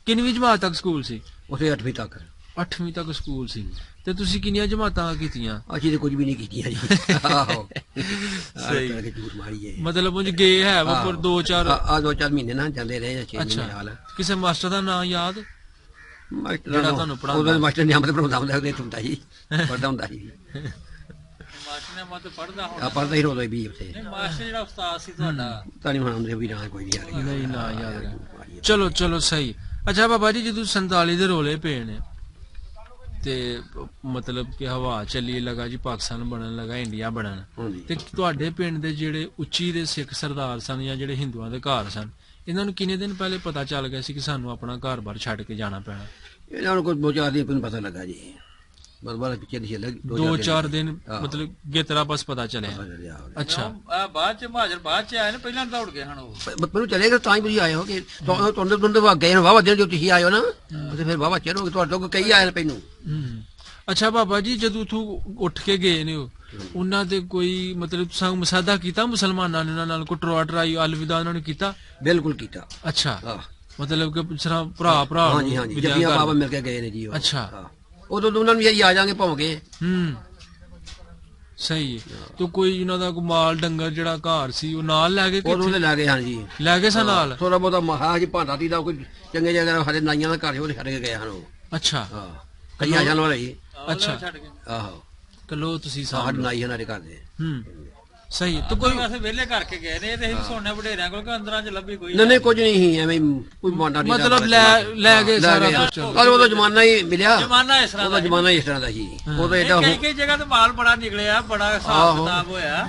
ਕਿੰਨਵੀਂ ਜਮਾਤ ਤੱਕ ਸਕੂਲ ਸੀ? ਉਸੇ 8ਵੀਂ ਤੱਕ। 8ਵੀਂ ਤੱਕ ਸਕੂਲ ਸੀ। ਤੇ ਤੁਸੀਂ ਕਿੰਨੀਆਂ ਜਮਾਤਾਂ ਕੀਤੀਆਂ? ਅਸੀਂ ਤੇ ਕੁਝ ਵੀ ਨਹੀਂ ਕੀਤੀਆਂ ਜੀ। ਆਹੋ ਸਹੀ। ਸਹੀ ਝੂਠ ਮਾਰੀਏ। ਮਤਲਬ ਉਹ ਗਏ ਹੈ ਉਹ ਪਰ 2-4? ਆ 2-4 ਮਹੀਨੇ ਨਾ ਜਾਂਦੇ ਰਹੇ, 6 ਮਹੀਨੇ ਹਾਲ। ਕਿਸੇ ਮਾਸਟਰ ਦਾ ਨਾਮ ਯਾਦ ਮਾਸਟਰ ਜਿਹੜਾ ਤੁਹਾਨੂੰ ਪੜ੍ਹਾਉਂਦਾ? ਉਹਦਾ ਮਾਸਟਰ ਨੇ ਆਮਦ ਪੜਾਉਂਦਾ ਹੁੰਦਾ, ਉਹਦੇ ਹੁੰਦਾ ਸੀ, ਪੜਦਾ ਹੁੰਦਾ ਸੀ। ਮਾਸਟਰ ਨੇ ਮਤ ਪੜਦਾ ਹੁਣ। ਆ ਪੜਦਾ ਹੀ ਰੋਦਾ ਵੀ ਉੱਥੇ। ਨਹੀਂ, ਮਾਸਟਰ ਜਿਹੜਾ ਉਸਤਾਦ ਸੀ ਤੁਹਾਡਾ। ਤਾਂ ਨਹੀਂ ਹੁਣ ਵੀ ਨਾ ਕੋਈ ਨਹੀਂ ਆ ਰਿਹਾ। ਨਹੀਂ ਨਾ ਯਾਦ ਰਿਹਾ। ਚਲੋ ਚਲੋ ਸਹੀ। ਅੱਛਾ ਬਾਬਾ ਜੀ, ਜਦੋਂ 47 ਦੇ ਰੋਲੇ ਪਏ ਨੇ ਤੇ ਮਤਲਬ ਕਿ ਹਵਾ ਚੱਲੀ ਲਗਾ ਜੀ, ਪਾਕਿਸਤਾਨ ਬਣਨ ਲਗਾ, ਇੰਡੀਆ ਬਣਨ, ਤੇ ਤੁਹਾਡੇ ਪਿੰਡ ਦੇ ਜਿਹੜੇ ਉੱਚੀ ਦੇ ਸਿੱਖ ਸਰਦਾਰ ਸਨ ਜਾਂ ਜਿਹੜੇ ਹਿੰਦੂਆਂ ਦੇ ਘਰ ਸਨ, ਇਹਨਾਂ ਨੂੰ ਕਿੰਨੇ ਦਿਨ ਪਹਿਲੇ ਪਤਾ ਚੱਲ ਗਿਆ ਸੀ ਕਿ ਸਾਨੂੰ ਆਪਣਾ ਘਰ-ਬਾਰ ਛੱਡ ਕੇ ਜਾਣਾ ਪੈਣਾ? ਇਹਨਾਂ ਨੂੰ ਕੋਈ 2-4 ਦਿਨ ਪਤਾ ਲੱਗਾ ਜੀ, ਬਸ ਬਾਅਦ ਪਿੱਛੇ ਦੀ ਚੱਲ 2-4 ਦਿਨ ਮਤਲਬ ਗੇਤਰਾ ਬਸ ਪਤਾ ਚੱਲਿਆ। ਅੱਛਾ, ਆ ਬਾਅਦ ਚ ਮਹਾਜਰ ਬਾਅਦ ਚ ਆਏ ਨੇ, ਪਹਿਲਾਂ ਦੌੜ ਗਏ ਹਨ ਉਹ। ਮੈਨੂੰ ਚਲੇਗਾ ਤਾਂ ਹੀ ਤੁਸੀਂ ਆਏ ਹੋ ਕਿ ਤੁਹਾਨੂੰ ਗਏ ਵਾਵਾ ਦਿਨ ਜੋ ਤੁਸੀਂ ਆਏ ਹੋ ਨਾ, ਤੇ ਫਿਰ ਵਾਵਾ ਚਿਰ ਤੁਹਾਡੇ ਤੋਂ ਕਈ ਆਏ ਨੇ ਪਹਿਲੋਂ। ਅੱਛਾ ਬਾਬਾ ਜੀ, ਜਦੋਂ ਤੂੰ ਉੱਠ ਕੇ ਗਏ ਨੇ ਉਹਨਾਂ ਦੇ ਕੋਈ ਮਤਲਬ ਸੰਗ ਮਸਾਦਾ ਕੀਤਾ ਮੁਸਲਮਾਨਾਂ ਨੇ? ਉਹਨਾਂ ਨਾਲ ਕੋਈ ਟਰਾਈ ਅਲਵਿਦਾ ਉਹਨਾਂ ਨੇ ਕੀਤਾ? ਬਿਲਕੁਲ ਕੀਤਾ। ਅੱਛਾ, ਮਤਲਬ ਕਿ ਭਰਾ ਭਰਾ ਹਾਂਜੀ ਹਾਂਜੀ, ਜੱਫੀਆਂ ਬਾਬਾ ਮਿਲ ਕੇ ਗਏ ਨੇ ਜੀ ਉਹ। ਅੱਛਾ, ਉਦੋਂ ਉਹਨਾਂ ਨੂੰ ਵੀ ਆ ਜਾਾਂਗੇ ਭੌਂਗੇ। ਸਹੀ ਹੈ। ਤੇ ਕੋਈ ਉਹਨਾਂ ਦਾ ਕੋਈ ਮਾਲ ਡੰਗਰ ਜਿਹੜਾ ਘਰ ਸੀ ਉਹ ਨਾਲ ਲੈ ਗਏ? ਉਦੋਂ ਲੈ ਗਏ। ਹਾਂਜੀ ਲੈ ਗਏ ਸਨ ਨਾਲ। ਥੋੜਾ ਬਹੁਤਾ ਮਹਾ ਜੀ ਭਾਂਡਾ ਤੀ ਦਾ ਕੋਈ ਚੰਗੇ ਜਗ੍ਹਾ ਸਾਡੇ ਨਾਈਆਂ ਦਾ ਘਰ ਉਹ ਛੱਡ ਕੇ ਗਏ ਹਨ ਉਹ। ਅੱਛਾ, ਕਈ ਆ ਜਾਣ ਵਾਲੇ। ਅੱਛਾ, ਆਹੋ ਕਲੋ ਤੁਸੀਂ ਸਾਡੇ ਨਾਈ ਉਹਨਾਂ ਦੇ ਘਰ ਦੇ। ਸਹੀ ਹੈ। ਤੇ ਕੋਈ ਵੈਸੇ ਵਿਹਲੇ ਕਰਕੇ ਗਏ ਨੇ, ਤੇ ਅਸੀਂ ਸੁਣਨੇ ਵਡੇਰਿਆਂ ਕੋਲ ਕਿ ਅੰਦਰਾਂ ਚ ਲੱਭੀ ਕੋਈ? ਨਹੀਂ ਕੁਝ ਨਹੀਂ ਸੀ, ਐਵੇਂ ਕੋਈ ਮਾਂਡਾ ਨਹੀਂ, ਮਤਲਬ ਲੈ ਗਏ ਸਾਰਾ ਕੁਝ। ਉਹਦਾ ਜ਼ਮਾਨਾ ਹੀ ਮਿਲਿਆ, ਜ਼ਮਾਨਾ ਇਸ ਤਰ੍ਹਾਂ ਉਹਦਾ ਜ਼ਮਾਨਾ ਇਸ ਤਰ੍ਹਾਂ ਦਾ ਸੀ। ਉਦੋਂ ਏਡਾ ਕਈ ਜਗ੍ਹਾ ਤੇ ਮਾਲ ਬੜਾ ਨਿਕਲਿਆ, ਬੜਾ ਹਿਸਾਬ ਕਿਤਾਬ ਹੋਇਆ,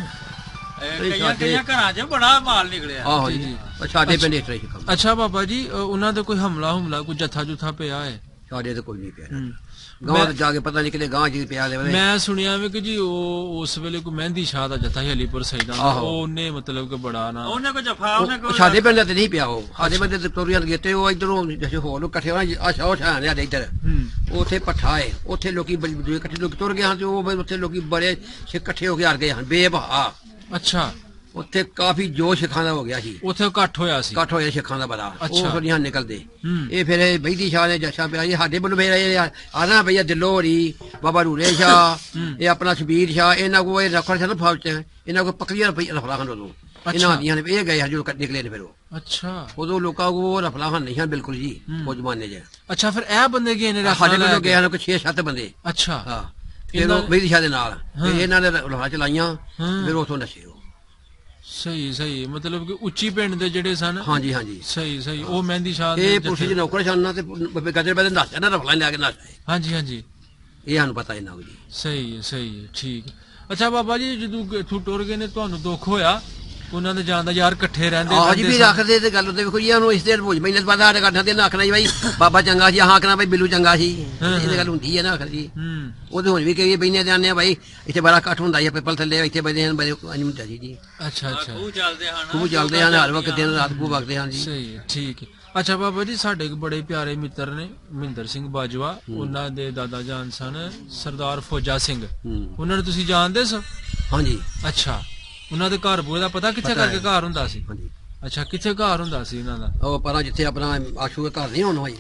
ਕਈਆਂ ਘਰਾਂ 'ਚ ਬੜਾ ਮਾਲ ਨਿਕਲਿਆ। ਆਹੋ ਜੀ, ਸਾਡੇ ਪਿੰਡ ਇਸ ਤਰ੍ਹਾਂ ਹੀ ਕੰਮ। ਅੱਛਾ ਬਾਬਾ ਜੀ, ਉਹਨਾਂ ਦਾ ਕੋਈ ਹਮਲਾ ਕੋਈ ਜੱਥਾ ਜੁਥਾ ਪਿਆ ਹੈ? ਸਾਡੇ ਤੇ ਕੋਈ ਨਹੀਂ ਪਿਆ। ਗਾਂ ਜਾ ਕੇ ਪਤਾ ਨਹੀਂ ਕਿਤੇ ਗਾਂ ਜੀ ਪਿਆ ਦੇ। ਮੈਂ ਸੁਣਿਆ ਵੀ ਕਿ ਜੀ ਉਹ ਉਸ ਵੇਲੇ ਕੋਈ ਮਹਿੰਦੀ ਸ਼ਾਹ ਦਾ ਜੱਥਾ ਸੀ ਅਲੀਪੁਰ ਸੈਦਾਂ ਦਾ, ਉਹਨੇ ਮਤਲਬ ਕਿ ਬੜਾ ਨਾ ਉਹਨੇ ਕੋਈ ਜਫਾ ਉਹਨੇ ਕੋਈ। ਸਾਡੇ ਪਿੰਡ ਤੇ ਨਹੀਂ ਪਿਆ ਉਹ, ਸਾਡੇ ਪਿੰਡ ਤੇ ਤੋਰੀਆਂ ਲਗੇ ਤੇ ਉਹ ਇਧਰੋਂ ਜਿਵੇਂ ਹੋਰ ਨੂੰ ਇਕੱਠੇ ਹੋਣਾ। ਆ ਸ਼ੌ ਛਾਣ ਲਿਆ ਇੱਧਰ, ਉੱਥੇ ਪੱਠਾ ਹੈ, ਉੱਥੇ ਲੋਕੀ ਇਕੱਠੇ ਲੋਕ ਤੁਰ ਗਏ ਹਨ ਤੇ ਉਹ ਉੱਥੇ ਲੋਕੀ ਬੜੇ ਇਕੱਠੇ ਹੋ ਕੇ ਆ ਗਏ ਹਨ ਬੇਬਹਾ। ਅੱਛਾ, ਉੱਥੇ ਕਾਫੀ ਜੋ ਸਿੱਖਾਂ ਦਾ ਹੋ ਗਿਆ ਸੀ, ਉੱਥੇ ਇਕੱਠ ਹੋਇਆ ਸੀ। ਇਕੱਠ ਹੋਇਆ ਸਿੱਖਾਂ ਦਾ ਬੜਾ, ਅੱਛਾ। ਉਹ ਨਹੀਂ ਨਿਕਲਦੇ। ਹੂੰ। ਇਹ ਫਿਰ ਬੈਦੀ ਸ਼ਾਹ ਨੇ ਜੱਸ਼ਾ ਪਿਆ ਜੀ ਸਾਡੇ ਵੱਲੋਂ ਫਿਰ ਆਣਾ ਭਈਆ ਦਿੱਲੋ ਹੋਰੀ, ਬਾਬਾ ਰੂਰੇ ਸ਼ਾਹ, ਇਹ ਆਪਣਾ ਸ਼ਬੀਰ ਸ਼ਾਹ, ਇਹਨਾਂ ਕੋ ਇਹ ਰੱਖੜ ਸ਼ਾਹ ਫੌਜ ਚ ਇਹਨਾਂ ਕੋ ਪੱਕੀਆਂ ਰੁਪਈਆ ਰਫਲਾ ਖਾਨ ਉਦੋਂ ਇਹਨਾਂ ਆਦੀਆਂ ਨੇ ਇਹ ਗਏ ਜਦੋਂ ਨਿਕਲੇ ਨੇ ਫਿਰ ਉਹ ਅੱਛਾ ਉਦੋਂ ਲੋਕਾਂ ਕੋ ਰਫਲਾ ਖਾਨ ਨਹੀਂ ਹਨ ਬਿਲਕੁਲ ਜੀ ਉਹ ਜ਼ਮਾਨੇ ਚ। ਅੱਛਾ, ਫਿਰ ਇਹ ਬੰਦੇ ਗਏ ਨੇ ਸਾਡੇ ਵੱਲੋਂ ਗਏ ਹਨ ਕੋਈ 6-7 ਬੰਦੇ। ਅੱਛਾ ਹਾਂ, ਫਿਰ ਉਹ ਬੈਦੀ ਸ਼ਾਹ ਦੇ ਨਾਲ ਫਿਰ ਇਹਨਾਂ ਨੇ ਲੋਹਾ ਚਲਾਈਆਂ, ਫਿਰ ਉਥੋਂ ਨਸ਼ੇ ਉਹ। ਸਹੀ ਸਹੀ, ਮਤਲਬ ਕਿ ਉੱਚੀ ਪਿੰਡ ਦੇ ਜਿਹੜੇ ਸਨ। ਹਾਂਜੀ ਹਾਂਜੀ ਸਹੀ ਸਹੀ, ਉਹ ਮਹਿੰਦੀ ਸ਼ਾਹ ਦੇ ਇਹ ਪੁਲਿਸ ਦੇ ਨੌਕਰ ਸ਼ਾਨਾਂ ਤੇ ਗਜਰ ਬੈਦੇ ਨੱਚਦਾ ਨਾ ਰਫਲਾ ਲਿਆ ਕੇ ਨੱਚਦਾ। ਹਾਂਜੀ ਹਾਂਜੀ, ਇਹ ਸਾਨੂੰ ਪਤਾ ਇਹਨਾਂ ਨੂੰ ਜੀ। ਸਹੀ ਹੈ ਸਹੀ ਹੈ, ਠੀਕ। ਅੱਛਾ ਬਾਬਾ ਜੀ, ਜਦੋਂ ਇੱਥੋਂ ਟੁਰ ਗਏ ਨੇ ਤੁਹਾਨੂੰ ਦੁੱਖ ਹੋਇਆ ਉਹਨਾਂ ਦੇ ਜਾਣ ਦਾ? ਯਾਰ ਇਕੱਠੇ ਰਹਿੰਦੇ ਆਹ ਜੀ ਵੀ ਰੱਖਦੇ ਤੇ ਗੱਲ ਤੇ ਵੇਖੋ ਜੀ ਉਹਨੂੰ ਇਸ ਦੇ ਭੋਜ ਮਹੀਨੇ ਬਾਅਦ ਸਾਡੇ ਕੱਠਾਂ ਤੇ ਆਖਣਾ ਜੀ ਬਾਈ ਬਾਬਾ ਚੰਗਾ ਸੀ, ਆਖਣਾ ਬਾਈ ਬਿੱਲੂ ਚੰਗਾ ਸੀ, ਇਹ ਗੱਲ ਹੁੰਦੀ ਹੈ ਨਾ ਆਖਰ ਜੀ। ਉਹਦੇ ਹੁਣ ਵੀ ਕਹੀਏ ਬਈਨੇ ਦੇ ਆਨੇ ਆ ਬਾਈ ਇੱਥੇ ਬੜਾ ਇਕੱਠ ਹੁੰਦਾ ਹੈ, ਪਿੱਪਲ ਥੱਲੇ ਇੱਥੇ ਬੈਠੇ ਹਨ ਬੜੇ ਅਨਮਤਾ ਜੀ ਜੀ। ਅੱਛਾ ਅੱਛਾ, ਖੂਹ ਚੱਲਦੇ ਹਨ, ਖੂਹ ਚੱਲਦੇ ਹਨ ਹਰ ਵਕਤ ਦਿਨ ਰਾਤ ਖੂਹ ਵਗਦੇ ਹਨ ਜੀ। ਸਹੀ ਹੈ, ਠੀਕ ਹੈ। ਅੱਛਾ ਬਾਬਾ ਜੀ, ਸਾਡੇ ਇੱਕ ਬੜੇ ਪਿਆਰੇ ਮਿੱਤਰ ਨੇ ਮਹਿੰਦਰ ਸਿੰਘ ਬਾਜਵਾ, ਉਹਨਾਂ ਦੇ ਦਾਦਾ ਜਾਨ ਸਨ ਸਰਦਾਰ ਫੌਜਾ ਸਿੰਘ, ਉਹਨਾਂ ਨੂੰ ਤੁਸੀਂ ਜਾਣਦੇ ਸੋ? ਹਾਂਜੀ। ਅੱਛਾ, ਉਹਨਾਂ ਦੇ ਘਰ ਬੂਹੇ ਦਾ ਪਤਾ ਕਿੱਥੇ ਕਰਕੇ ਘਰ ਹੁੰਦਾ ਸੀ? ਹਾਂਜੀ। ਅੱਛਾ, ਕਿੱਥੇ ਘਰ ਹੁੰਦਾ ਸੀ ਉਹਨਾਂ ਦਾ? ਉਹ ਪਰਾਂ ਜਿੱਥੇ ਆਪਣਾ ਆਸ਼ੂ ਦਾ ਘਰ ਨਹੀਂ ਹੋਣਾ ਭਾਈ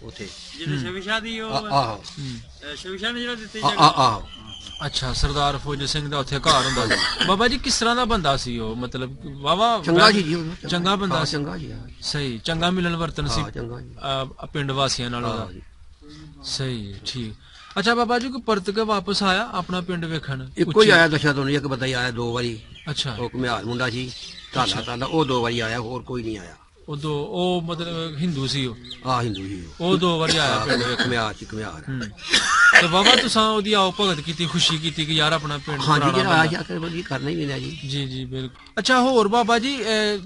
ਉੱਥੇ। ਜਿਹੜੇ ਸ਼ਵਿਸ਼ਾ ਦੀ ਉਹ ਆਹੋ ਸ਼ਵਿਸ਼ਾ ਨੇ ਜਿਹੜਾ ਦਿੱਤੀ ਆਹੋ। ਅੱਛਾ, ਸਰਦਾਰ ਫੌਜ ਸਿੰਘ ਦਾ ਉੱਥੇ ਘਰ ਹੁੰਦਾ ਸੀ। ਬਾਬਾ ਜੀ ਕਿਸ ਤਰ੍ਹਾਂ ਦਾ ਬੰਦਾ ਸੀ ਉਹ? ਮਤਲਬ ਵਾਵਾ ਚੰਗਾ ਜੀ ਜੀ ਉਹ। ਚੰਗਾ ਬੰਦਾ ਸੀ। ਚੰਗਾ ਜੀ। ਸਹੀ, ਚੰਗਾ ਮਿਲਣ ਵਰਤਨ ਸੀ ਚੰਗਾ ਜੀ ਪਿੰਡ ਵਾਸੀਆਂ ਨਾਲ ਉਹਦਾ। ਜੀ। ਸਹੀ ਹੈ, ਠੀਕ। ਅੱਛਾ ਬਾਬਾ ਜੀ, ਕੋਈ ਪਰਤ ਕੇ ਵਾਪਸ ਆਇਆ ਆਪਣਾ ਪਿੰਡ ਵੇਖਣ? ਇੱਕੋ ਹੀ ਆਇਆ ਦਸ਼ਾ ਤੋਂ, ਇੱਕ ਬੰਦਾ ਹੀ ਆਇਆ 2 ਵਾਰੀ। ਅੱਛਾ, ਉਹ ਘੁਮਿਆਰ ਮੁੰਡਾ ਸੀ ਤਾਲਾ ਉਹ 2 ਵਾਰੀ ਆਇਆ, ਹੋਰ ਕੋਈ ਨਹੀਂ ਆਇਆ। ਉਹ ਮਤਲਬ ਹਿੰਦੂ ਸੀ ਉਹ? ਆਹ ਹਿੰਦੂ ਸੀ ਉਹ 2 ਵਾਰੀ ਆਇਆ ਪਿੰਡ ਵੇਖਣ। ਘੁਮਿਆਰ ਸੀ ਘੁਮਿਆਰ। ਤੇ ਬਾਬਾ ਤੁਸੀਂ ਉਹਦੀ ਆਓ ਭਗਤ ਕੀਤੀ, ਖੁਸ਼ੀ ਕੀਤੀ ਕਿ ਯਾਰ ਆਪਣਾ ਪਿੰਡ ਹਾਂਜੀ ਜਿਹੜਾ ਪੁਰਾਣਾ ਆਇਆ ਜਾ ਕੇ ਜੀ ਕਰਨਾ ਹੀ ਪੈਂਦਾ ਜੀ। ਜੀ ਜੀ ਬਿਲਕੁਲ। ਅੱਛਾ, ਹੋਰ ਬਾਬਾ ਜੀ,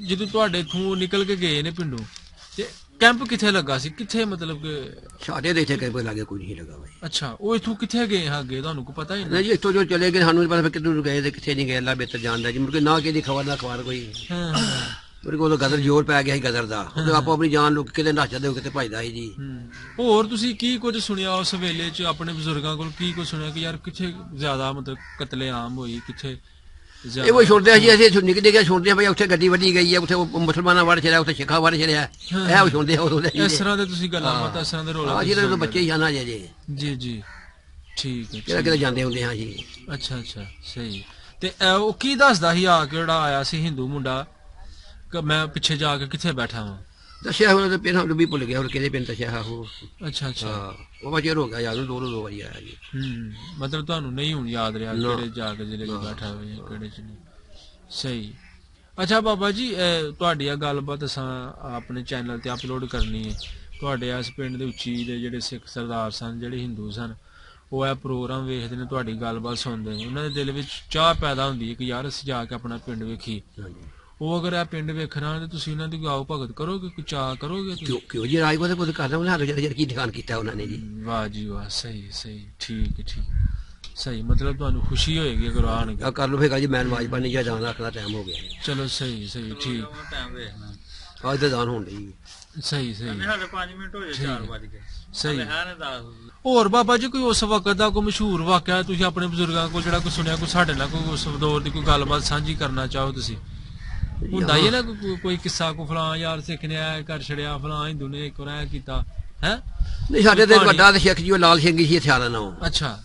ਜਦੋਂ ਤੁਹਾਡੇ ਇਥੋਂ ਨਿਕਲ ਕੇ ਗਏ ਨੇ ਪਿੰਡੋਂ, ਤੇ ਕੈਂਪ ਕਿੱਥੇ ਲੱਗਾ ਸੀ? ਕਿੱਥੇ ਮਤਲਬ ਕਿ ਸਾਡੇ ਦੇ ਇੱਥੇ ਕੈਂਪ ਲਾਗੇ ਕੋਈ ਨਹੀਂ ਲੱਗਾ ਬਾਈ। ਅੱਛਾ, ਉਹ ਇਥੋਂ ਕਿੱਥੇ ਗਏ ਅੱਗੇ ਤੁਹਾਨੂੰ ਕੋਈ ਪਤਾ ਹੀ ਨਹੀਂ ਨਹੀਂ? ਜੀ, ਇੱਥੋਂ ਜੋ ਚਲੇ ਗਏ ਸਾਨੂੰ ਨਹੀਂ ਪਤਾ ਕਿੱਧਰ ਨੂੰ ਗਏ ਤੇ ਕਿੱਥੇ ਨਹੀਂ ਗਏ, ਅੱਲਾ ਬਿਹਤਰ ਜਾਣਦਾ ਜੀ। ਮੁੜ ਕੇ ਨਾ ਕਿਹਦੀ ਖਬਰ ਨਾ ਅਖਬਾਰ ਕੋਈ। ਹਾਂ ਮੁੜ ਕੇ ਉਦੋਂ ਗਦਰ ਜ਼ੋਰ ਪੈ ਗਿਆ ਸੀ ਗਦਰ ਦਾ, ਉਹਦੇ ਆਪੋ ਆਪਣੀ ਜਾਨ ਲੋਕ ਕਿਤੇ ਨੱਚ ਜਾਂਦੇ ਹੋ ਕਿਤੇ ਭਜਦਾ ਸੀ ਜੀ। ਹੋਰ ਤੁਸੀਂ ਕੀ ਕੁਝ ਸੁਣਿਆ ਉਸ ਵੇਲੇ 'ਚ ਆਪਣੇ ਬਜ਼ੁਰਗਾਂ ਕੋਲ? ਕੀ ਕੁਝ ਸੁਣਿਆ ਕਿ ਯਾਰ ਕਿੱਥੇ ਜ਼ਿਆਦਾ ਮਤਲਬ ਕਤਲੇਆਮ ਹੋਈ, ਕਿੱਥੇ ਇਹ ਉਹ ਸੁਣਦੇ ਸੀ ਅਸੀਂ ਨਿੱਕੇ ਨਿੱਕੇ ਸੁਣਦੇ ਬਈ ਉੱਥੇ ਗੱਡੀ ਵੱਢੀ ਗਈ ਹੈ, ਉੱਥੇ ਮੁਸਲਮਾਨਾਂ ਵੜ ਛੜਿਆ, ਉੱਥੇ ਸਿੱਖਾਂ ਵੜ ਛੜਿਆ, ਇਹ ਉਹ ਸੁਣਦੇ ਉਦੋਂ ਦੇ। ਇਸ ਤਰ੍ਹਾਂ ਦੇ ਤੁਸੀਂ ਗੱਲਾਂ ਬਾਤਾਂ, ਇਸ ਤਰ੍ਹਾਂ ਦੇ ਰੋਲਾ? ਹਾਂ ਜੀ, ਜਦੋਂ ਬੱਚੇ ਹੀ ਆਣਾ ਜੇ ਜੀ ਜੀ, ਠੀਕ ਹੈ। ਕਿਹੜਾ ਕਿਤੇ ਜਾਂਦੇ ਹੁੰਦੇ ਹਾਂ ਜੀ। ਅੱਛਾ ਅੱਛਾ, ਸਹੀ। ਤੇ ਉਹ ਕੀ ਦੱਸਦਾ ਸੀ ਆ ਕਿਹੜਾ ਆਇਆ ਸੀ ਹਿੰਦੂ ਮੁੰਡਾ ਕਿ ਮੈਂ ਪਿੱਛੇ ਜਾ ਕੇ ਕਿੱਥੇ ਬੈਠਾ ਵਾਂ? ਦੱਸਿਆ ਹੁਣ ਤੇ ਪਿੰਡ ਵੀ ਭੁੱਲ ਗਿਆ, ਹੁਣ ਕਿਹਦੇ ਪਿੰਡ ਦੱਸਿਆ ਉਹ। ਅੱਛਾ ਅੱਛਾ, ਉਹ ਬਚੇ ਹੋ ਗਿਆ ਯਾਰ, 2 ਵਾਰੀ ਆਇਆ ਜੀ। ਮਤਲਬ ਤੁਹਾਨੂੰ ਨਹੀਂ ਹੁਣ ਯਾਦ ਰਿਹਾ ਕਿਹੜੇ ਜਾ ਕੇ ਜ਼ਿਲ੍ਹੇ 'ਚ ਬੈਠਾ ਹੋਇਆ ਜਾਂ ਕਿਹੜੇ 'ਚ ਨਹੀਂ? ਸਹੀ। ਅੱਛਾ ਬਾਬਾ ਜੀ, ਤੁਹਾਡੀ ਆ ਗੱਲਬਾਤ ਅਸਾਂ ਆਪਣੇ ਚੈਨਲ ਤੇ ਅਪਲੋਡ ਕਰਨੀ ਹੈ। ਤੁਹਾਡੇ ਇਸ ਪਿੰਡ ਦੇ ਉੱਚੀ ਦੇ ਜਿਹੜੇ ਸਿੱਖ ਸਰਦਾਰ ਸਨ, ਜਿਹੜੇ ਹਿੰਦੂ ਸਨ, ਉਹ ਇਹ ਪ੍ਰੋਗਰਾਮ ਵੇਖਦੇ ਨੇ, ਤੁਹਾਡੀ ਗੱਲਬਾਤ ਸੁਣਦੇ ਨੇ, ਉਹਨਾਂ ਦੇ ਦਿਲ ਵਿੱਚ ਚਾਹ ਪੈਦਾ ਹੁੰਦੀ ਹੈ ਕਿ ਯਾਰ ਅਸੀਂ ਜਾ ਕੇ ਆਪਣਾ ਪਿੰਡ ਵੇਖੀਏ। ਉਹ ਅਗਰ ਇਹ ਪਿੰਡ ਵੇਖਣਾ ਤੇ ਤੁਸੀਂ ਉਹਨਾਂ ਦੀ ਗਾਉ ਭਗਤ ਕਰੋਗੇ, ਕੋਈ ਚਾਹ ਕਰੋਗੇ? ਕਿਉਂ ਜੀ ਰਾਜ ਕੋਲ ਕੁਝ ਕਰਦਾ ਉਹਨਾਂ ਨੇ ਕੀ ਠਿਕਾਣ ਕੀਤਾ ਉਹਨਾਂ ਨੇ ਜੀ। ਵਾਹ ਜੀ ਵਾਹ, ਸਹੀ ਸਹੀ, ਠੀਕ ਠੀਕ, ਸਹੀ। ਮਤਲਬ ਤੁਹਾਨੂੰ ਖੁਸ਼ੀ ਹੋਏਗੀ ਅਗਰ ਆਣਗੇ। ਆ ਕਰ ਲੋ ਫੇਰ ਜੀ, ਮੈਂ ਨਮਾਜ਼ ਪੜ੍ਹਨੀ ਜਾਂ ਜਾਣ ਰੱਖਣਾ ਟਾਈਮ ਹੋ ਗਿਆ। ਚਲੋ ਸਹੀ ਸਹੀ, ਠੀਕ। ਟਾਈਮ ਵੇਖਣਾ ਅੱਜ ਤੇ ਦਾਨ ਹੋਣ ਡਈ। ਸਹੀ ਸਹੀ, ਸਾਡੇ 5 ਮਿੰਟ ਹੋ ਜਾਏ, 4 ਵਜ ਗਏ। ਸਹੀ। ਹੈ ਨੇ 10। ਹੋਰ ਬਾਬਾ ਜੀ, ਕੋਈ ਉਸ ਵਕਤ ਦਾ ਕੋਈ ਮਸ਼ਹੂਰ ਵਾਕਿਆ ਤੁਸੀਂ ਆਪਣੇ ਬਜ਼ੁਰਗਾਂ ਕੋਲ ਜਿਹੜਾ ਕੋਈ ਸੁਣਿਆ, ਕੋਈ ਸਾਡੇ ਨਾਲ ਕੋਈ ਉਸ ਦੌਰ ਦੀ ਕੋਈ ਗੱਲਬਾਤ ਸਾਂਝੀ ਕਰਨਾ ਚਾਹੋ ਤੁਸੀਂ? ਹੁੰਦਾ ਹੀ ਹੈ ਨਾ ਕੋਈ ਕਿੱਸਾ, ਕੋਈ ਫਲਾਂ ਯਾਰ ਸਿੱਖ ਨੇ ਆਇਆ ਕਰ ਛੜਿਆ, ਫਲਾਂ ਹਿੰਦੂ ਨੇ ਇੱਕ ਵਾਰ ਕੀਤਾ ਹੈ? ਨਹੀਂ, ਸਾਡੇ ਤੇ ਵੱਡਾ ਤੇ ਸਿੱਖ ਜੀ ਉਹ ਲਾਲ ਸਿੰਘ ਸੀ ਹਥਿਆਰਾਂ ਨਾਲ। ਅੱਛਾ,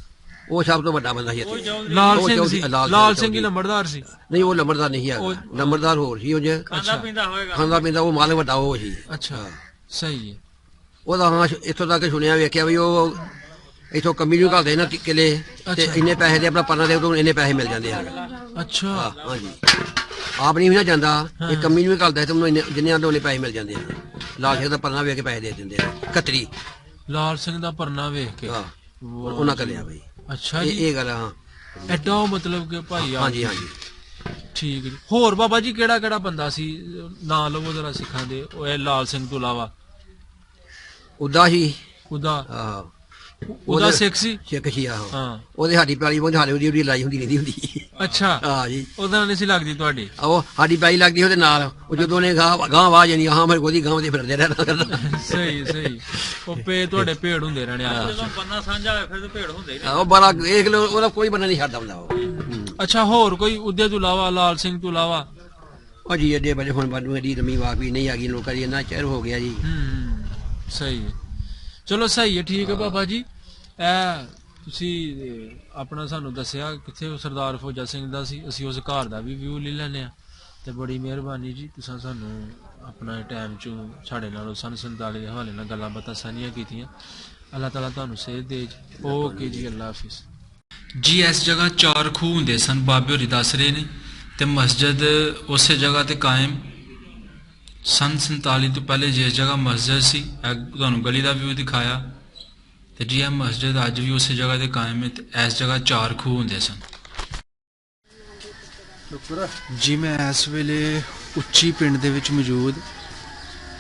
ਉਹ ਸਭ ਤੋਂ ਵੱਡਾ ਬੰਦਾ ਸੀ ਇੱਥੇ। ਲਾਲ ਸਿੰਘ ਸੀ? ਲਾਲ ਸਿੰਘ ਹੀ ਲੰਬੜਦਾਰ ਸੀ? ਨਹੀਂ, ਉਹ ਲੰਬੜਦਾਰ ਨਹੀਂ ਹੈਗਾ, ਲੰਬੜਦਾਰ ਹੋਰ ਸੀ ਉਹ ਜੇ ਖਾਂਦਾ ਪੀਂਦਾ ਹੋਏਗਾ। ਖਾਂਦਾ ਪੀਂਦਾ, ਉਹ ਮਾਲਕ ਵੱਡਾ ਉਹ ਸੀ। ਅੱਛਾ, ਸਹੀ ਹੈ। ਉਹਦਾ ਹਾਂ ਇੱਥੋਂ ਤੱਕ ਸੁਣਿਆ ਵੇਖਿਆ ਵੀ ਉਹ ਇੱਥੋਂ ਕੰਮੀ ਨੂੰ ਘੱਲਦੇ ਨਾ ਕਿਲੇ ਤੇ ਇੰਨੇ ਪੈਸੇ ਦੇ ਆਪਣਾ ਪਰਨਾ ਦੇ ਉਦੋਂ ਇੰਨੇ ਪੈਸੇ ਮਿਲ ਜਾਂਦੇ ਹਨ। ਅੱਛਾ, ਹਾਂਜੀ, ਆਪ ਨਹੀਂ ਵੀ ਨਾ ਜਾਂਦਾ, ਇਹ ਕੰਮੀ ਨੂੰ ਵੀ ਘੱਲਦਾ ਤੇ ਉਹਨੂੰ ਜਿੰਨੇ ਆਂਦੇ ਉਹਨੇ ਪੈਸੇ ਮਿਲ ਜਾਂਦੇ ਹਨ। ਲਾਲ ਸਿੰਘ ਦਾ ਪਰਨਾ ਵੇਖ ਕੇ ਪੈਸੇ ਦੇ ਦਿੰਦੇ ਆ, ਕਤਰੀ ਲਾਲ ਸਿੰਘ ਦਾ ਪਰਨਾ ਵੇਖ ਕੇ ਉਹਨਾਂ ਕਰਿਆ ਬਈ। ਅੱਛਾ ਜੀ, ਇਹ ਗੱਲ ਹਾਂ ਐਡਾ ਉਹ ਮਤਲਬ ਕਿ ਭਾਈ। ਹਾਂਜੀ ਹਾਂਜੀ, ਠੀਕ ਜੀ। ਹੋਰ ਬਾਬਾ ਜੀ ਕਿਹੜਾ ਕਿਹੜਾ ਬੰਦਾ ਸੀ, ਨਾਂ ਲਵੋ ਜਰਾ ਸਿੱਖਾਂ ਦੇ, ਉਹ ਇਹ ਲਾਲ ਸਿੰਘ ਤੋਂ ਇਲਾਵਾ? ਉਦਾਂ ਹੀ ਉਹਦਾ ਉਹਦਾ ਸਿੱਖ ਸੀ? ਸਿੱਖ ਸੀ ਆਹੋ। ਹਾਂ, ਉਹਦੇ ਸਾਡੀ ਪੈਲੀ ਬਹੁਤ ਹਾਲੇ ਉਹਦੀ ਲਾਈ ਹੁੰਦੀ ਰਹਿੰਦੀ ਹੁੰਦੀ। ਅੱਛਾ, ਹਾਂ ਜੀ, ਉਹਦਾ ਨਹੀਂ ਸੀ ਲੱਗਦੀ ਤੁਹਾਡੀ? ਉਹ ਸਾਡੀ ਪੈਲੀ ਲੱਗਦੀ ਉਹਦੇ ਨਾਲ। ਉਹ ਜਦੋਂ ਨੇ ਗਾਂ ਆਵਾਜ਼ ਜਾਨੀ ਹਾਂ ਮੇਰੇ ਕੋਦੀ ਗਾਂ ਦੇ ਫਿਰਦੇ ਰਹਿਣਾ। ਸਹੀ ਸਹੀ, ਉਹ ਤੁਹਾਡੇ ਭੇੜ ਹੁੰਦੇ ਰਹਿਣੇ ਆਪਸ ਜਦੋਂ ਬੰਨਾ ਸਾਂਝਾ ਹੋਇਆ ਫਿਰ ਤਾਂ ਭੇੜ ਹੁੰਦੇ ਹੀ ਨੇ। ਉਹ ਬੜਾ ਵੇਖ ਲੋ, ਉਹਦਾ ਕੋਈ ਬੰਦਾ ਨਹੀਂ ਛੱਡਦਾ ਹੁੰਦਾ ਉਹ। ਅੱਛਾ, ਹੋਰ ਕੋਈ ਉਹਦੇ ਤੋਂ ਇਲਾਵਾ, ਲਾਲ ਸਿੰਘ ਤੋਂ ਇਲਾਵਾ ਉਹ ਜੀ ਐਡੇ ਬੜੇ ਹੁਣ ਬਾਨੂੰ ਇਹਦੀ ਰਮੀ ਵਾਪੀ ਨਹੀਂ ਆ ਗਈ ਲੋਕਾਂ ਦੀ ਇੰਨਾ ਚਿਰ ਹੋ ਗਿਆ ਜੀ। ਸਹੀ ਹੈ, ਚਲੋ ਸਹੀ ਹੈ, ਠੀਕ ਹੈ ਬਾਬਾ ਜੀ। ਇਹ ਤੁਸੀਂ ਆਪਣਾ ਸਾਨੂੰ ਦੱਸਿਆ ਕਿੱਥੇ ਸਰਦਾਰ ਫੌਜਾ ਸਿੰਘ ਦਾ ਸੀ, ਅਸੀਂ ਉਸ ਘਰ ਦਾ ਵੀ ਵਿਊ ਲੈ ਲੈਂਦੇ ਹਾਂ। ਤੇ ਬੜੀ ਮਿਹਰਬਾਨੀ ਜੀ, ਤੁਸੀਂ ਸਾਨੂੰ ਆਪਣਾ ਟਾਈਮ 'ਚੋਂ ਸਾਡੇ ਨਾਲ ਸੰਨ 47 ਦੇ ਹਵਾਲੇ ਨਾਲ ਗੱਲਾਂ ਬਾਤਾਂ ਸਾਂਝੀਆਂ ਕੀਤੀਆਂ। ਅੱਲਾਹ ਤਾਲਾ ਤੁਹਾਨੂੰ ਸਿਹਤ ਦੇ। ਓਕੇ ਜੀ, ਅੱਲਾ ਹਾਫਿਜ਼ ਜੀ। ਇਸ ਜਗ੍ਹਾ 4 ਖੂਹ ਹੁੰਦੇ ਸਨ, ਬਾਬੇ ਹੋਰੀ ਦੱਸ ਰਹੇ ਨੇ, ਤੇ ਮਸਜਿਦ ਉਸੇ ਜਗ੍ਹਾ ਤੇ ਕਾਇਮ। ਸੰਨ 47 ਤੋਂ ਪਹਿਲੇ ਜਿਸ ਜਗ੍ਹਾ ਮਸਜਿਦ ਸੀ, ਤੁਹਾਨੂੰ ਗਲੀ ਦਾ ਵਿਊ ਦਿਖਾਇਆ, ਤੇ ਜੀ ਇਹ ਮਸਜਿਦ ਅੱਜ ਵੀ ਉਸੇ ਜਗ੍ਹਾ ਤੇ ਕਾਇਮ ਹੈ। ਤੇ ਇਸ ਜਗ੍ਹਾ 4 ਖੂਹ ਹੁੰਦੇ ਸਨ। ਜੀ ਮੈਂ ਇਸ ਵੇਲੇ ਉੱਚੀ ਪਿੰਡ ਦੇ ਵਿੱਚ ਮੌਜੂਦ,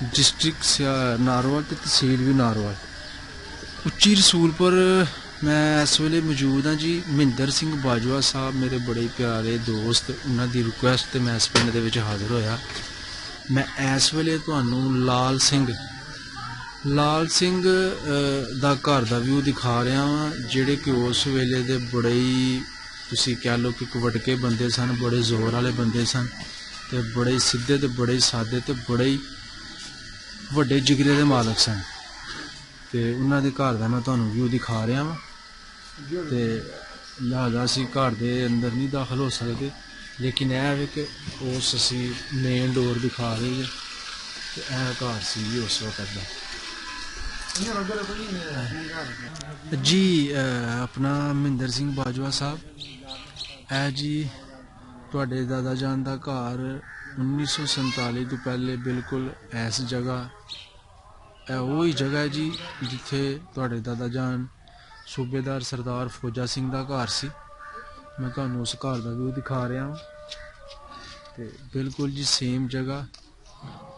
ਡਿਸਟ੍ਰਿਕਟ ਨਾਰੋਵਾਲ ਤੇ ਤਹਿਸੀਲ ਵੀ ਨਾਰੋਵਾਲ, ਉੱਚੀ ਰਸੂਲਪੁਰ ਮੈਂ ਇਸ ਵੇਲੇ ਮੌਜੂਦ ਹਾਂ ਜੀ। ਮਹਿੰਦਰ ਸਿੰਘ ਬਾਜਵਾ ਸਾਹਿਬ ਮੇਰੇ ਬੜੇ ਪਿਆਰੇ ਦੋਸਤ, ਉਹਨਾਂ ਦੀ ਰਿਕੁਐਸਟ ਤੇ ਮੈਂ ਇਸ ਪਿੰਡ ਦੇ ਵਿੱਚ ਹਾਜ਼ਰ ਹੋਇਆ। ਮੈਂ ਇਸ ਵੇਲੇ ਤੁਹਾਨੂੰ ਲਾਲ ਸਿੰਘ ਦਾ ਘਰ ਦਾ ਵਿਊ ਦਿਖਾ ਰਿਹਾ ਵਾਂ, ਜਿਹੜੇ ਕਿ ਉਸ ਵੇਲੇ ਦੇ ਬੜੇ ਹੀ, ਤੁਸੀਂ ਕਹਿ ਲਓ ਕਿ ਕਵਟਕੇ ਬੰਦੇ ਸਨ, ਬੜੇ ਜ਼ੋਰ ਵਾਲੇ ਬੰਦੇ ਸਨ, ਤੇ ਬੜੇ ਸਿੱਧੇ ਤੇ ਬੜੇ ਸਾਦੇ ਤੇ ਬੜੇ ਹੀ ਵੱਡੇ ਜਿਗਰੇ ਦੇ ਮਾਲਕ ਸਨ। ਤੇ ਉਹਨਾਂ ਦੇ ਘਰ ਦਾ ਮੈਂ ਤੁਹਾਨੂੰ ਵਿਊ ਦਿਖਾ ਰਿਹਾ ਵਾਂ। ਤੇ ਲਿਹਾਜ਼ਾ ਅਸੀਂ ਘਰ ਦੇ ਅੰਦਰ ਨਹੀਂ ਦਾਖਲ ਹੋ ਸਕਦੇ, ਲੇਕਿਨ ਇਹ ਵੇ ਕਿ ਉਸ ਅਸੀਂ ਮੇਨ ਡੋਰ ਦਿਖਾ ਰਹੇ ਹਾਂ। ਤੇ ਇਹ ਘਰ ਸੀ ਜੀ ਉਸ ਵਕਤ ਦਾ ਜੀ। ਆਪਣਾ ਮਹਿੰਦਰ ਸਿੰਘ ਬਾਜਵਾ ਸਾਹਿਬ, ਇਹ ਜੀ ਤੁਹਾਡੇ ਦਾਦਾ ਜਾਨ ਦਾ ਘਰ 1947 ਤੋਂ ਪਹਿਲੇ ਬਿਲਕੁਲ ਇਸ ਜਗ੍ਹਾ, ਇਹ ਉਹੀ ਜਗ੍ਹਾ ਹੈ ਜੀ ਜਿੱਥੇ ਤੁਹਾਡੇ ਦਾਦਾ ਜਾਨ ਸੂਬੇਦਾਰ ਸਰਦਾਰ ਫੌਜਾ ਸਿੰਘ ਦਾ ਘਰ ਸੀ। ਮੈਂ ਤੁਹਾਨੂੰ ਉਸ ਘਰ ਦਾ ਵਿਊ ਦਿਖਾ ਰਿਹਾ ਹਾਂ। ਤੇ ਬਿਲਕੁਲ ਜੀ ਸੇਮ ਜਗ੍ਹਾ,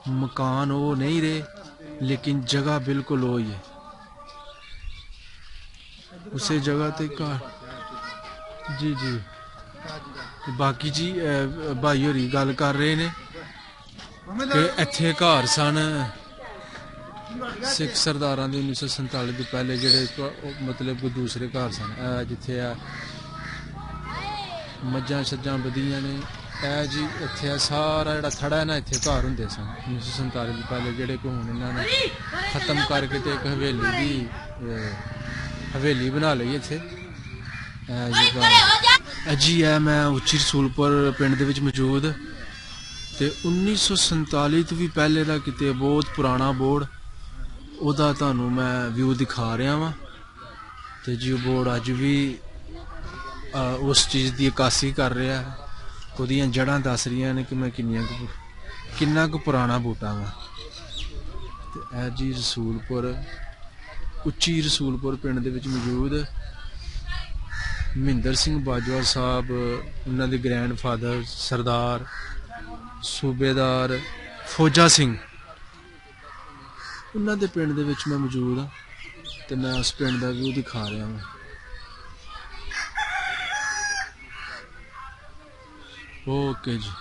ਮਕਾਨ ਉਹ ਨਹੀਂ ਰਹੇ, ਲੇਕਿਨ ਜਗ੍ਹਾ ਬਿਲकुल वही है, ਉਸੇ ਜਗ੍ਹਾ ਤੇ ਘਰ ਜੀ। ਬਾਕੀ ਜੀ ਭਾਈ ਹੋਰੀ ਗੱਲ ਕਰ ਰਹੇ ਨੇ ਕਿ ਇੱਥੇ ਘਰ ਸਨ ਸਿੱਖ ਸਰਦਾਰਾਂ ਦੇ 1947 ਤੋਂ ਪਹਿਲੇ, ਜਿਹੜੇ ਮਤਲਬ ਕੋਈ ਦੂਸਰੇ ਘਰ ਸਨ। ਜਿੱਥੇ ਆ ਮੱਝਾਂ ਛੱਜਾਂ ਵਧੀਆਂ ਨੇ, ਇਹ ਜੀ ਇੱਥੇ ਸਾਰਾ ਜਿਹੜਾ ਥੜਾ ਹੈ ਨਾ, ਇੱਥੇ ਘਰ ਹੁੰਦੇ ਸਨ 1947 ਤੋਂ ਪਹਿਲੇ, ਜਿਹੜੇ ਕਿ ਹੁਣ ਇਹਨਾਂ ਨੇ ਖਤਮ ਕਰਕੇ ਤੇ ਇੱਕ ਹਵੇਲੀ ਬਣਾ ਲਈ ਇੱਥੇ। ਜੀ ਹੈ ਮੈਂ ਉੱਚੀ ਰਸੂਲਪੁਰ ਪਿੰਡ ਦੇ ਵਿੱਚ ਮੌਜੂਦ, ਤੇ 1947 ਤੋਂ ਵੀ ਪਹਿਲੇ ਦਾ ਕਿਤੇ ਬਹੁਤ ਪੁਰਾਣਾ ਬੋਰਡ, ਉਹਦਾ ਤੁਹਾਨੂੰ ਮੈਂ ਵਿਊ ਦਿਖਾ ਰਿਹਾ ਵਾਂ। ਤੇ ਜੀ ਉਹ ਬੋਰਡ ਅੱਜ ਵੀ ਉਸ ਚੀਜ਼ ਦੀ ਅਕਾਸੀ ਕਰ ਰਿਹਾ ਹੈ, ਉਹਦੀਆਂ ਜੜ੍ਹਾਂ ਦੱਸ ਰਹੀਆਂ ਨੇ ਕਿ ਮੈਂ ਕਿੰਨਾ ਕੁ ਪੁਰਾਣਾ ਬੂਟਾ ਵਾ। ਤੇ ਇਹ ਜੀ ਰਸੂਲਪੁਰ, ਉੱਚੀ ਰਸੂਲਪੁਰ ਪਿੰਡ ਦੇ ਵਿੱਚ ਮੌਜੂਦ ਮਹਿੰਦਰ ਸਿੰਘ ਬਾਜਵਾ ਸਾਹਿਬ, ਉਹਨਾਂ ਦੇ ਗ੍ਰੈਂਡਫਾਦਰ ਸਰਦਾਰ ਸੂਬੇਦਾਰ ਫੌਜਾ ਸਿੰਘ, ਉਹਨਾਂ ਦੇ ਪਿੰਡ ਦੇ ਵਿੱਚ ਮੈਂ ਮੌਜੂਦ ਹਾਂ। ਤੇ ਮੈਂ ਉਸ ਪਿੰਡ ਦਾ ਵਿਊ ਦਿਖਾ ਰਿਹਾ ਹਾਂ। ओके जी।